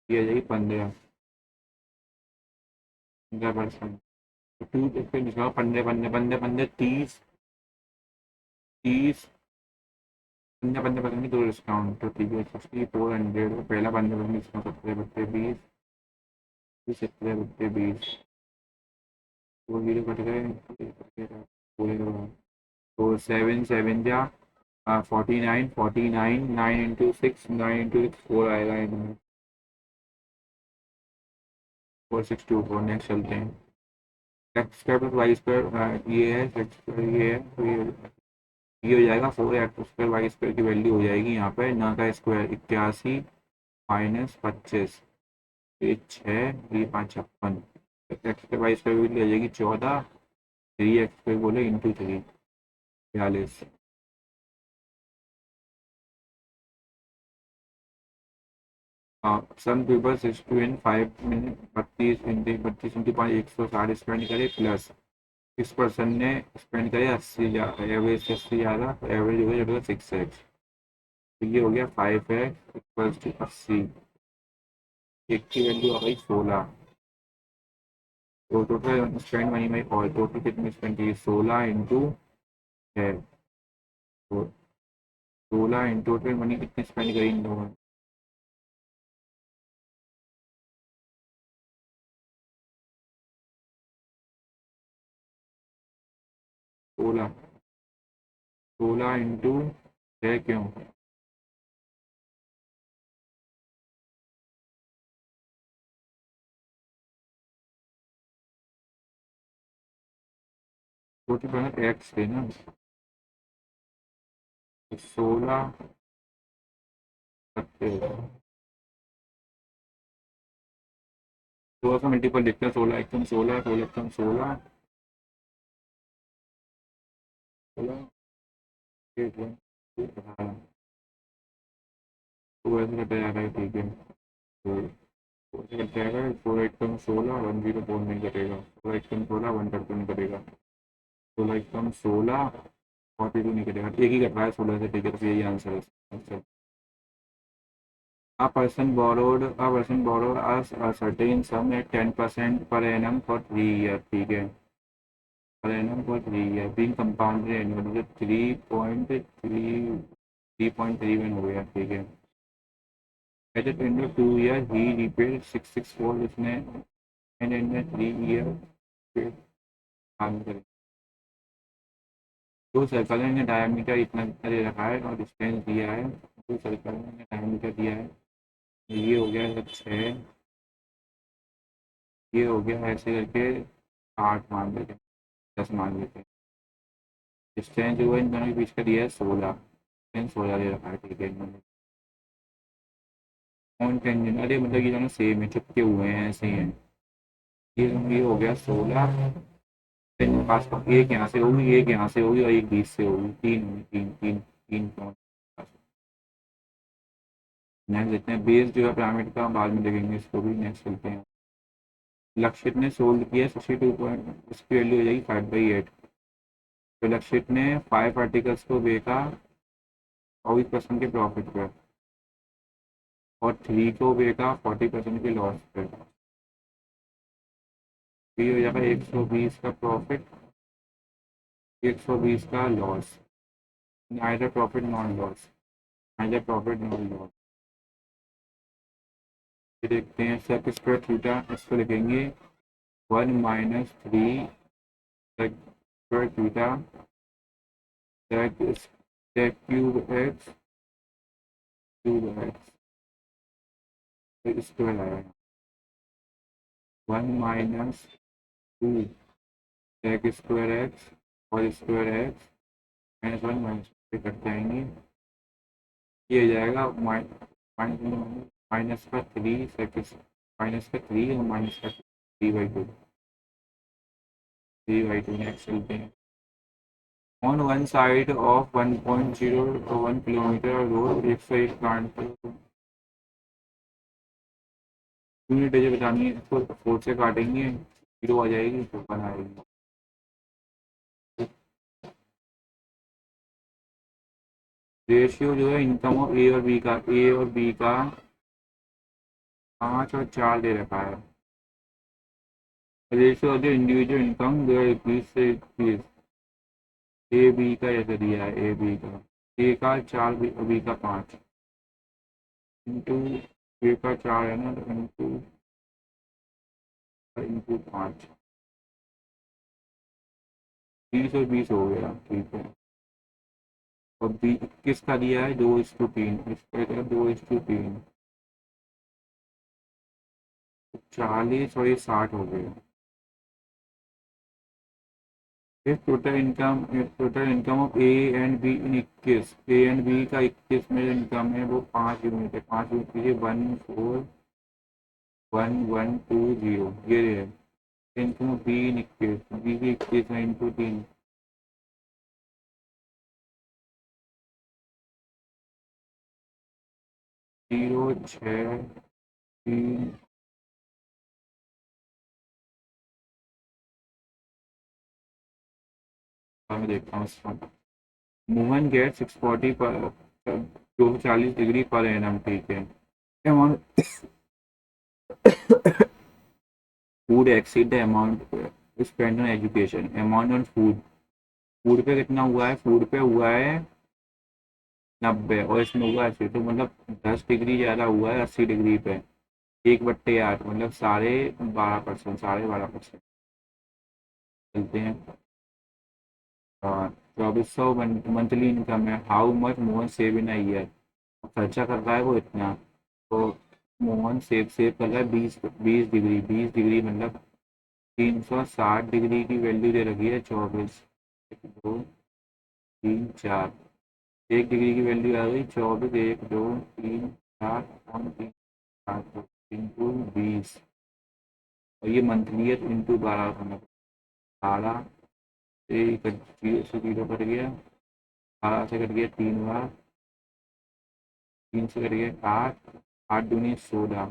ये आ जाएगी 15%। टू फिर निकालो, 15 15 15 15 30 30। 15 15 दो डिस्काउंट, तो ठीक है 6400। पहला 15% डिस्काउंट, 17/20 वो जीरो कट गए, तो 7 7 जा 49 49 9 × 6 4 आएगा इनमें, 4624। नेक्स्ट चलते हैं। X square plus y square ये है, एक्स स्क्वायर ये है, तो ये हो जाएगा 4 एक्स स्क्वायर वाई स्क्वायर की वैल्यू हो जाएगी यहाँ पे, ना का स्क्वायर 81 -25, ये 6, ये 5 56। एक्स स्क्वायर वाई स्क्वायर की वैल्यू आ जाएगी 14, 3 एक्स स्क्वायर बोले into 3 42। Some people 6 to 5 minute 32 × 5 160 spend करे, प्लस इस पर्सन ने स्पेंड करे 80, एवरेज से 80 ज़्यादा, एवरेज हो गया 6x। तो ये हो गया 5x = 80। एक की वैल्यू आ गई 16। तो टोटल स्पेंड मनी में, और टोटल कितनी स्पेंड की, 16 × 6। तो 16 इन टोटल मनी कितनी स्पेंड करी इन लोगों ने, 16। 16 × 6 क्यों, टोटल एक्स थे ना, 16 करते हो, 16 का मल्टीपल लिखते हैं, 16 एकदम 16, 16 एकदम 16, 16 8 1 18। तो ऐसे कटा जा रहा है, ठीक है। तो ऐसे कट जाएगा, 16 एकदम 16, 104 नहीं कटेगा, 16 एकदम 16, 132 नहीं कटेगा, 16 एकदम 16, 42 नहीं कटेगा, एक ही कट रहा है 16 से, ठीक है। तो यही आंसर है। A person borrowed us a certain sum at 10% per annum for 3 years, ठीक है। per annum for 3 years being compounded annually, 3.31 हो गया, ठीक है। At the end of 2 years he repaid 664, इसने and in the 3 year फिर काम करें। दो सर्कल ने डायमीटर इतना इतना दे रखा है और डिस्टेंस दिया है, दो सर्कल ने डायमीटर दिया है, ये हो गया 6, ये हो गया ऐसे करके 8 मान लेते हैं, 10 मान लेते हैं। डिस्टेंस जो है इन दोनों के बीच का दिया है 16, डिस्टेंस 16 दे रखा है, ठीक है इन्होंने। ऑन टेंजेंट, अरे मतलब ये दोनों सेम है, चिपके हुए हैं, ऐसे ही हैं। ये हो गया 16, पास एक यहाँ से होगी, एक यहाँ से होगी और एक बीच से होगी, तीन होगी, तीन तीन तीन पॉइंट। नेक्स्ट देखते हैं, बेस जो है पिरामिड का, बाद में देखेंगे इसको भी। नेक्स्ट चलते हैं। लक्षित ने सोल्ड किया 62 पॉइंट, इसकी वैल्यू हो जाएगी 5/8। तो लक्षित ने 5 आर्टिकल्स को बेचा 24% के प्रॉफिट पे, और 3 को बेचा 40% के लॉस पे। तो ये हो जाएगा 120 का प्रॉफिट, 120 का loss. Neither profit non loss, neither profit non loss. ये देखते हैं सेक स्क्वायर थीटा, इसको लिखेंगे 1 - 3 sec square theta sec cube x तो स्क्वायर आया 1 - 2 सेक स्क्वायर एक्स और स्क्वायर एक्स -1 कट जाएंगे। ये हो जाएगा माइनस का 3 सेक माइनस का 3 और माइनस का 3/2 3/2 नेक्स्ट चलते हैं। On one side of 1.01 kilometer road, 101 plant unit जो बतानी है इसको 4 से काटेंगे, 0 आ जाएगी तो 1 आएगी। रेशियो जो है इनकम ऑफ ए और बी का 5 और 4 दे रखा है। रेशियो जो इंडिविजुअल इनकम 2021 से 21 ए बी का ऐसे दिया है। ए बी का ए का 4 बी का 5 इंटू ए का 4 है ना, तो इंटू 5 20 और 20 हो गया, ठीक है। और बी 21 का दिया है 2:3, इसका 2:3 40 और ये 60 हो गया। Total income of A and B in 21, A and B का 21 में इनकम है वो 5 यूनिट है। 5 यूनिट कीजिए 141120 ये है income of B in 21, B की 21 है इंटू 3 063। मैं देखता हूँ इसका। मोहन गेट 640 पर 240 डिग्री पर एनम, ठीक है। Amount food exceed the amount spend on education, amount on food. Food पे कितना हुआ है, फूड पे हुआ है 90 और इसमें हुआ 80, तो मतलब 10 डिग्री ज़्यादा हुआ है 80 डिग्री पे। 1/8 मतलब 12.5%, 12.5% चलते हैं। 2400 मंथली इनकम है। How much Mohan save in year, खर्चा कर रहा है वो इतना, तो मोहन सेव कर रहा है 20 डिग्री। 20 डिग्री मतलब 360 डिग्री की वैल्यू दे रखी है 24, 1 2 3 4। 1 डिग्री की वैल्यू आ गई 24, 1 2 3 4 इंटू 20 और ये मंथली है तो इंटू 12 करना। 12 से 0 से 0 कट गया, 12 से कट गया 3 बार, 3 से कट गया 8, 8 दूनी 16,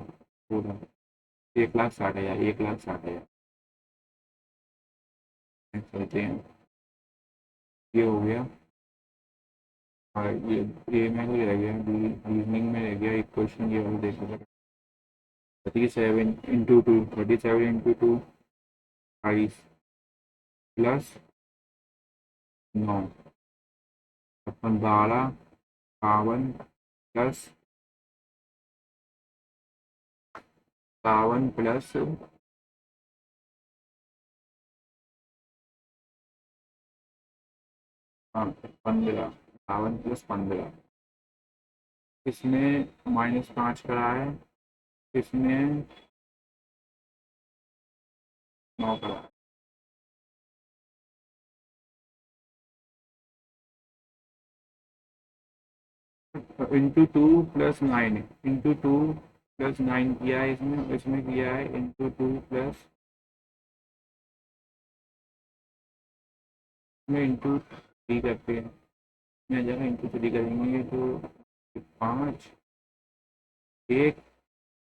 16 1,60,000, 1,60,000 चलते हैं। ये हो गया। और ये में तो रह गया, रीजनिंग में रह गया एक क्वेश्चन, ये वाला देखो। 37 इंटू 2 22 प्लस 9 अपन 12 52 प्लस 52 प्लस 15, 52 प्लस 15, इसमें -5 करा है, इसमें 9 करा है। इंटू 2 प्लस 9, इंटू 2 प्लस 9 किया है इसमें, इसमें किया है इंटू 2 प्लस में इंटू 3 करते हैं। मैं जगह इंटू 3 करेंगे तो 5 1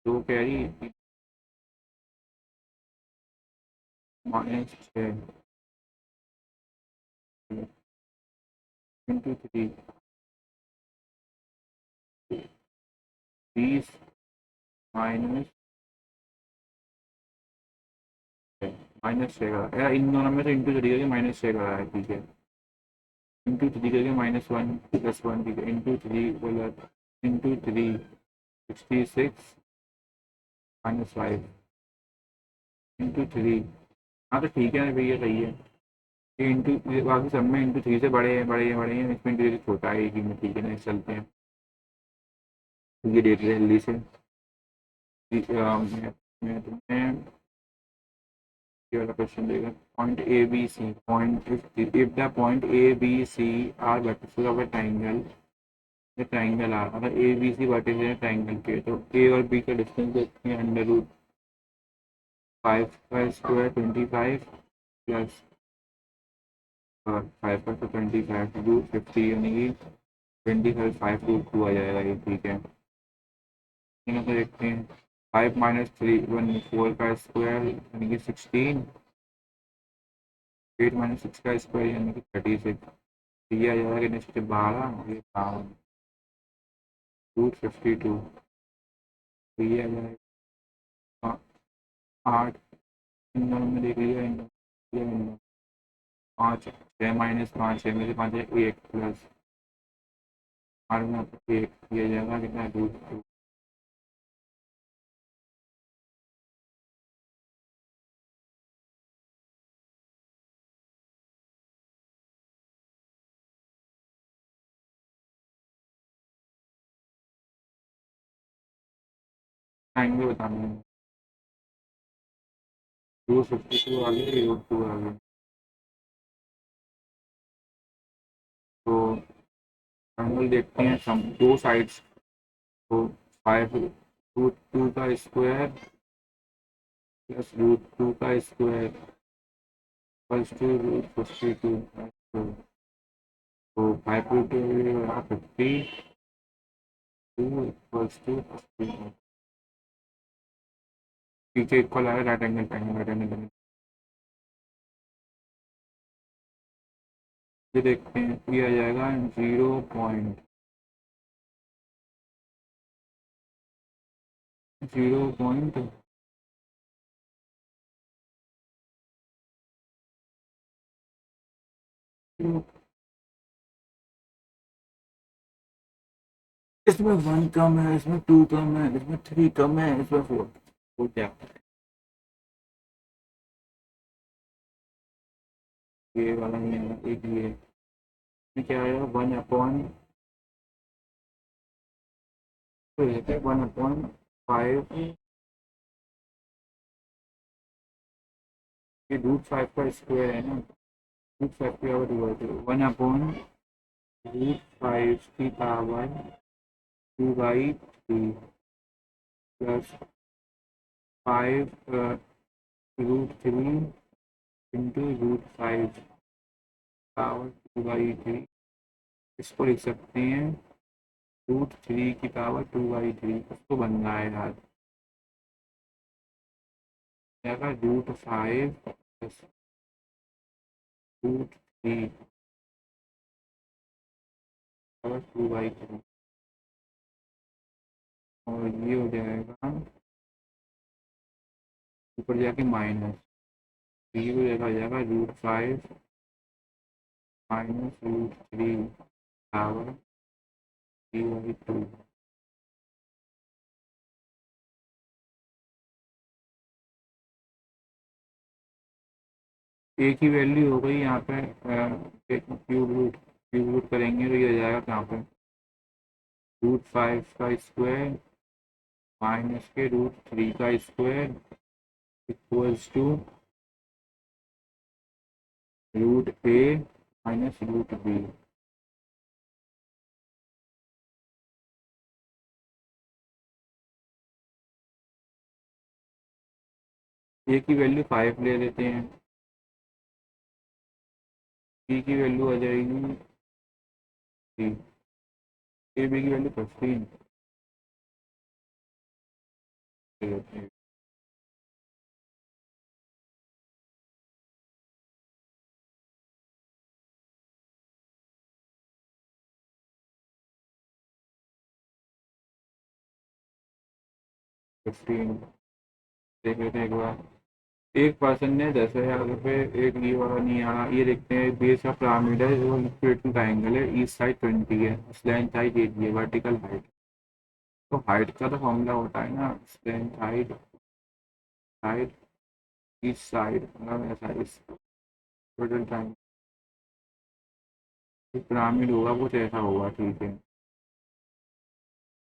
2 कैरी -6 इंटू 3 20 -6 करा है। इन दोनों में से इंटू 3 करके -6 करा है, ठीक है। इंटू 3 करके -1 +1, ठीक है। इंटू 3 बोला, इंटू 3 66 -5 इंटू 3। हाँ तो ठीक है भैया, सही है। ये इंटू बाकी सब में इंटू 3 से बड़े हैं, बड़े हैं, बड़े हैं, इसमें इंटू 3 से छोटा है एक ही में, ठीक है ना, चलते हैं। ये देख रहे हैं जल्दी से। मैं तुम्हें ये वाला क्वेश्चन देगा। Point A B C, point if the point A B C are vertices of a triangle, the triangle are, अगर ए बी सी वर्टिसेस हैं ट्राइंगल के, तो ए और बी का डिस्टेंस देखते हैं, अंडर रूट 5 का स्क्वायर 25 प्लस 5 का 25 रूट 50, यानी कि 25 5 रूट 2 आ जाएगा ये, ठीक है। यहाँ पर देखते हैं 5 माइनस 3 1 4 का स्क्वायर यानी कि 16, 8 माइनस 6 का स्क्वायर यानी कि 36, ये आ जाएगा नीचे 12, ये 52, तो ये आ जाएगा 8, इन दोनों में देख लिया, इन दोनों में 5, 6 माइनस 5, 6 में से 5 है 1 प्लस 8 में 1, ये आ जाएगा कितना रूट 2। टाइम भी बताना है, 252 आ गया, रूट 2 आ गया, तो एंगल देखते हैं सम दो साइड्स, तो 5 रूट 2 का स्क्वायर प्लस रूट 2 का स्क्वायर इक्वल्स टू रूट 52, तो 5 रूट 52 इक्वल्स टू 52, पीछे इक्वल आया, right angle triangle, right angle triangle, ये देखते हैं, ये आ जाएगा 0.0 इसमें 1 कम है, इसमें 2 कम है, इसमें 3 कम है, इसमें 4, तो क्या ये वाला नहीं है, एक ये क्या आएगा 1/, तो रहता है 1/5, ये रूट 5 का स्क्वायर है ना, रूट 5 की पावर डिवाइड 1/√5 की पावर 2/3 प्लस 5√3 इंटू √5 पावर 2/3, इसको लिख सकते हैं √3 की पावर 2/3, उसको बनना है यार, जाएगा √5 प्लस √3 पावर 2/3, और ये हो जाएगा ऊपर जाके माइनस, ये हो जाएगा √5 माइनस √3 पावर 3/2। एक ही वैल्यू हो गई यहाँ पे, क्यूब रूट करेंगे तो ये आ जाएगा कहाँ पे, √5 का स्क्वायर माइनस के √3 का square equals to √a minus √b। A की वैल्यू 5 ले लेते हैं, बी की वैल्यू आ जाएगी 3, ए बी की वैल्यू 15 ले लेते हैं, 15 देख लेते हैं एक बार। एक पर्सन ने 10,000 रुपये, एक ये वाला नहीं आ रहा, ये देखते हैं बेस का पिरामिड है, जो इक्वेटल ट्राइंगल है, ईस्ट साइड 20 है, स्लैंट हाइट 80 है, वर्टिकल हाइट, तो हाइट का तो फॉर्मूला होता है ना, slant height height east side, मतलब ऐसा इस टोटल टाइम पिरामिड होगा, कुछ ऐसा होगा, ठीक है।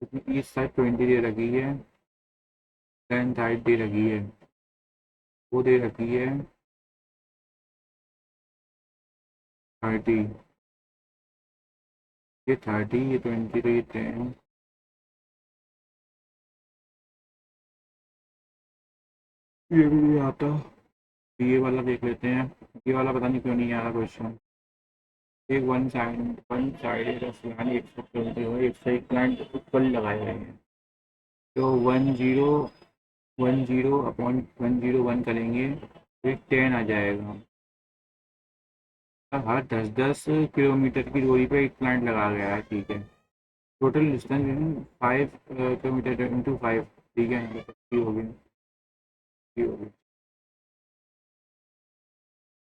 इसमें ईस्ट साइड 20 दे रखी है, लेंथ हाइट दे रखी है, वो दे रखी है 30, ये 30, ये 20, तो ये 10। ये भी नहीं आता। ये वाला देख लेते हैं। ये वाला पता नहीं क्यों नहीं आ रहा क्वेश्चन। एक वन साइड यानी 100 किलोमीटर हो, 101 प्लांट ऊपर लगाए गए हैं। तो 10 अपॉन 101 करेंगे तो एक 10 आ जाएगा। हर 10-10 किलोमीटर की दूरी पे एक प्लांट लगा गया है, ठीक है। टोटल डिस्टेंस 5 किलोमीटर इंटू 5, ठीक है, मतलब 50 हो गई, 50 हो गई।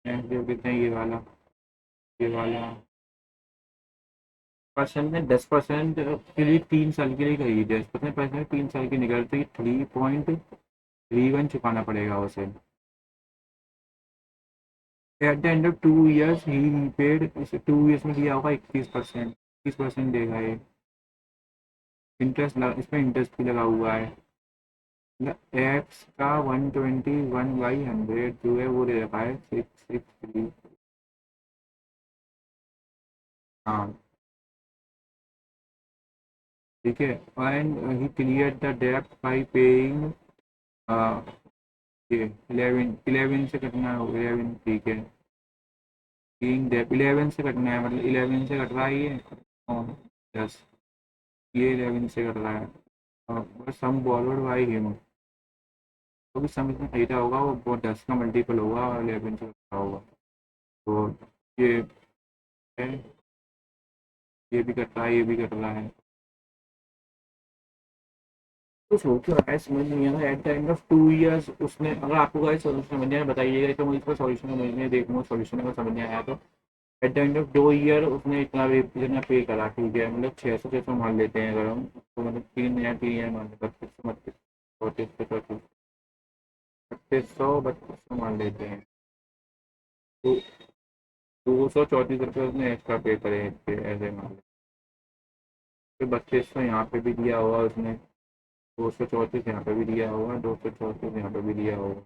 नेक्स्ट जो कहते हैं ये वाला परसेंट ने 10% के लिए 3 साल के लिए खरीदी, 10% पैसे में 3 साल की निकलती 3.31 चुकाना पड़ेगा उसे। At the end of 2 years he repaid, इसे 2 ईयर्स में दिया होगा 21%, 21% देगा ये। इंटरेस्ट इसमें इंटरेस्ट भी लगा हुआ है। एक्स का 121/100 जो है वो दे रखा है 663। हाँ, ठीक है। एंड ही क्लियर द डेप्ट बाई पेइंग, ये 11 से कटना है, 11, ठीक है। पेइंग डेप्ट 11 से कटना है, मतलब 11 से कट रहा है ये। और 10, ये 11 से कट रहा है। और सम बॉरोड बाई हिम, तो भी सम इसमें खरीदा होगा वो 10 का मल्टीपल होगा और 11 से कट रहा होगा। तो ये है, ये भी कट रहा है, ये भी कट रहा है। कुछ हो क्यों रहा है समझ नहीं आ रहा। At the end of 2 years उसने, अगर आपको गाइस सॉल्यूशन समझ नहीं आया बताइएगा, तो मुझे इसका सॉल्यूशन समझने देखूंगा, सॉल्यूशन अगर समझ नहीं आया तो। At the end of 2 year उसने इतना पे करा, ठीक है, मतलब 600 मान लेते हैं अगर हम, तो मतलब 3 हज़ार मान लेते हैं, 3200 3200 मान लेते हैं। तो 234 रुपये उसने एक्स्ट्रा पे करे हैं इसके, ऐसे मान लेते। फिर 3200 यहाँ पे भी दिया होगा उसने, 234 यहाँ पे भी दिया होगा, 234 यहाँ पे भी दिया होगा।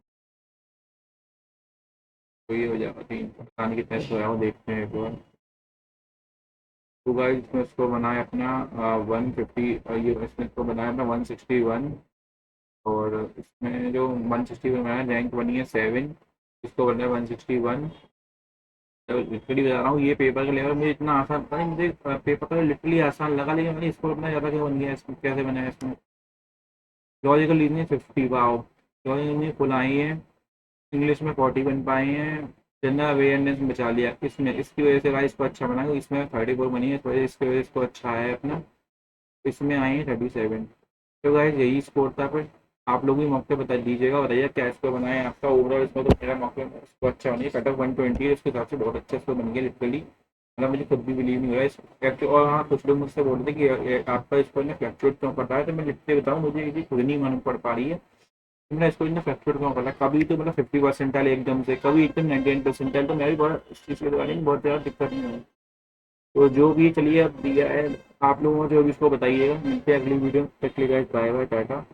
तो ये हो जाएगा 3, पता नहीं कितने सौ है वो देखते हैं एक बार। तो गाइस इसमें इसको बनाया अपना 150, ये इसमें इसको बनाया अपना 161। और इसमें जो 161 बनाया, रैंक बनी है 7, इसको बनना है 161। तो लिटरली बता रहा हूँ ये पेपर का लेवल मुझे इतना आसान पता नहीं, मुझे पेपर का लिटरली आसान लगा, लेकिन मैंने इसको अपना ज़्यादा क्या बन गया, इसमें कैसे बनाया इसमें। Logical reasoning 50, wow. Logical reasoning full आई है। इंग्लिश में 40 बन पाए हैं। जनरल अवेयरनेस में बचा लिया इसमें, इसकी वजह से भाई इसको अच्छा बना, इसमें 34 बनी है, इस वजह इसकी वजह से इसको अच्छा है अपना। इसमें आई है 37। तो गाइस यही स्कोर था। फिर आप लोग भी मौके बता दीजिएगा, बताइए क्या स्कोर बनाए आपका ओवरऑल। इसमें तो मेरा मौके स्कोर अच्छा होनी है, कट ऑफ 120 है, उसके हिसाब से बहुत अच्छा स्कोर बन गया लिटरली। मतलब मुझे खुद भी बिलीव नहीं हो रहा है और हाँ, कुछ लोग मुझसे बोल रहे थे कि आपका स्कोर में फ्लक्चुएट क्यों पड़ रहा है, तो मैं लिटरली बताऊँ मुझे ये चीज़ खुद नहीं मालूम पड़ पा रही है। मेरा इसको इतना फ्लक्चुएट क्यों कर रहा है, कभी तो मतलब 50% एकदम से, कभी एकदम 99%, तो मैं भी बहुत इस चीज़ के बारे में बहुत ज़्यादा दिक्कत नहीं है। तो जो भी चलिए अब दिया है, आप लोगों को जो भी इसको बताइएगा। मिलते हैं अगली वीडियो, तक के लिए गाइस बाय बाय, टाटा।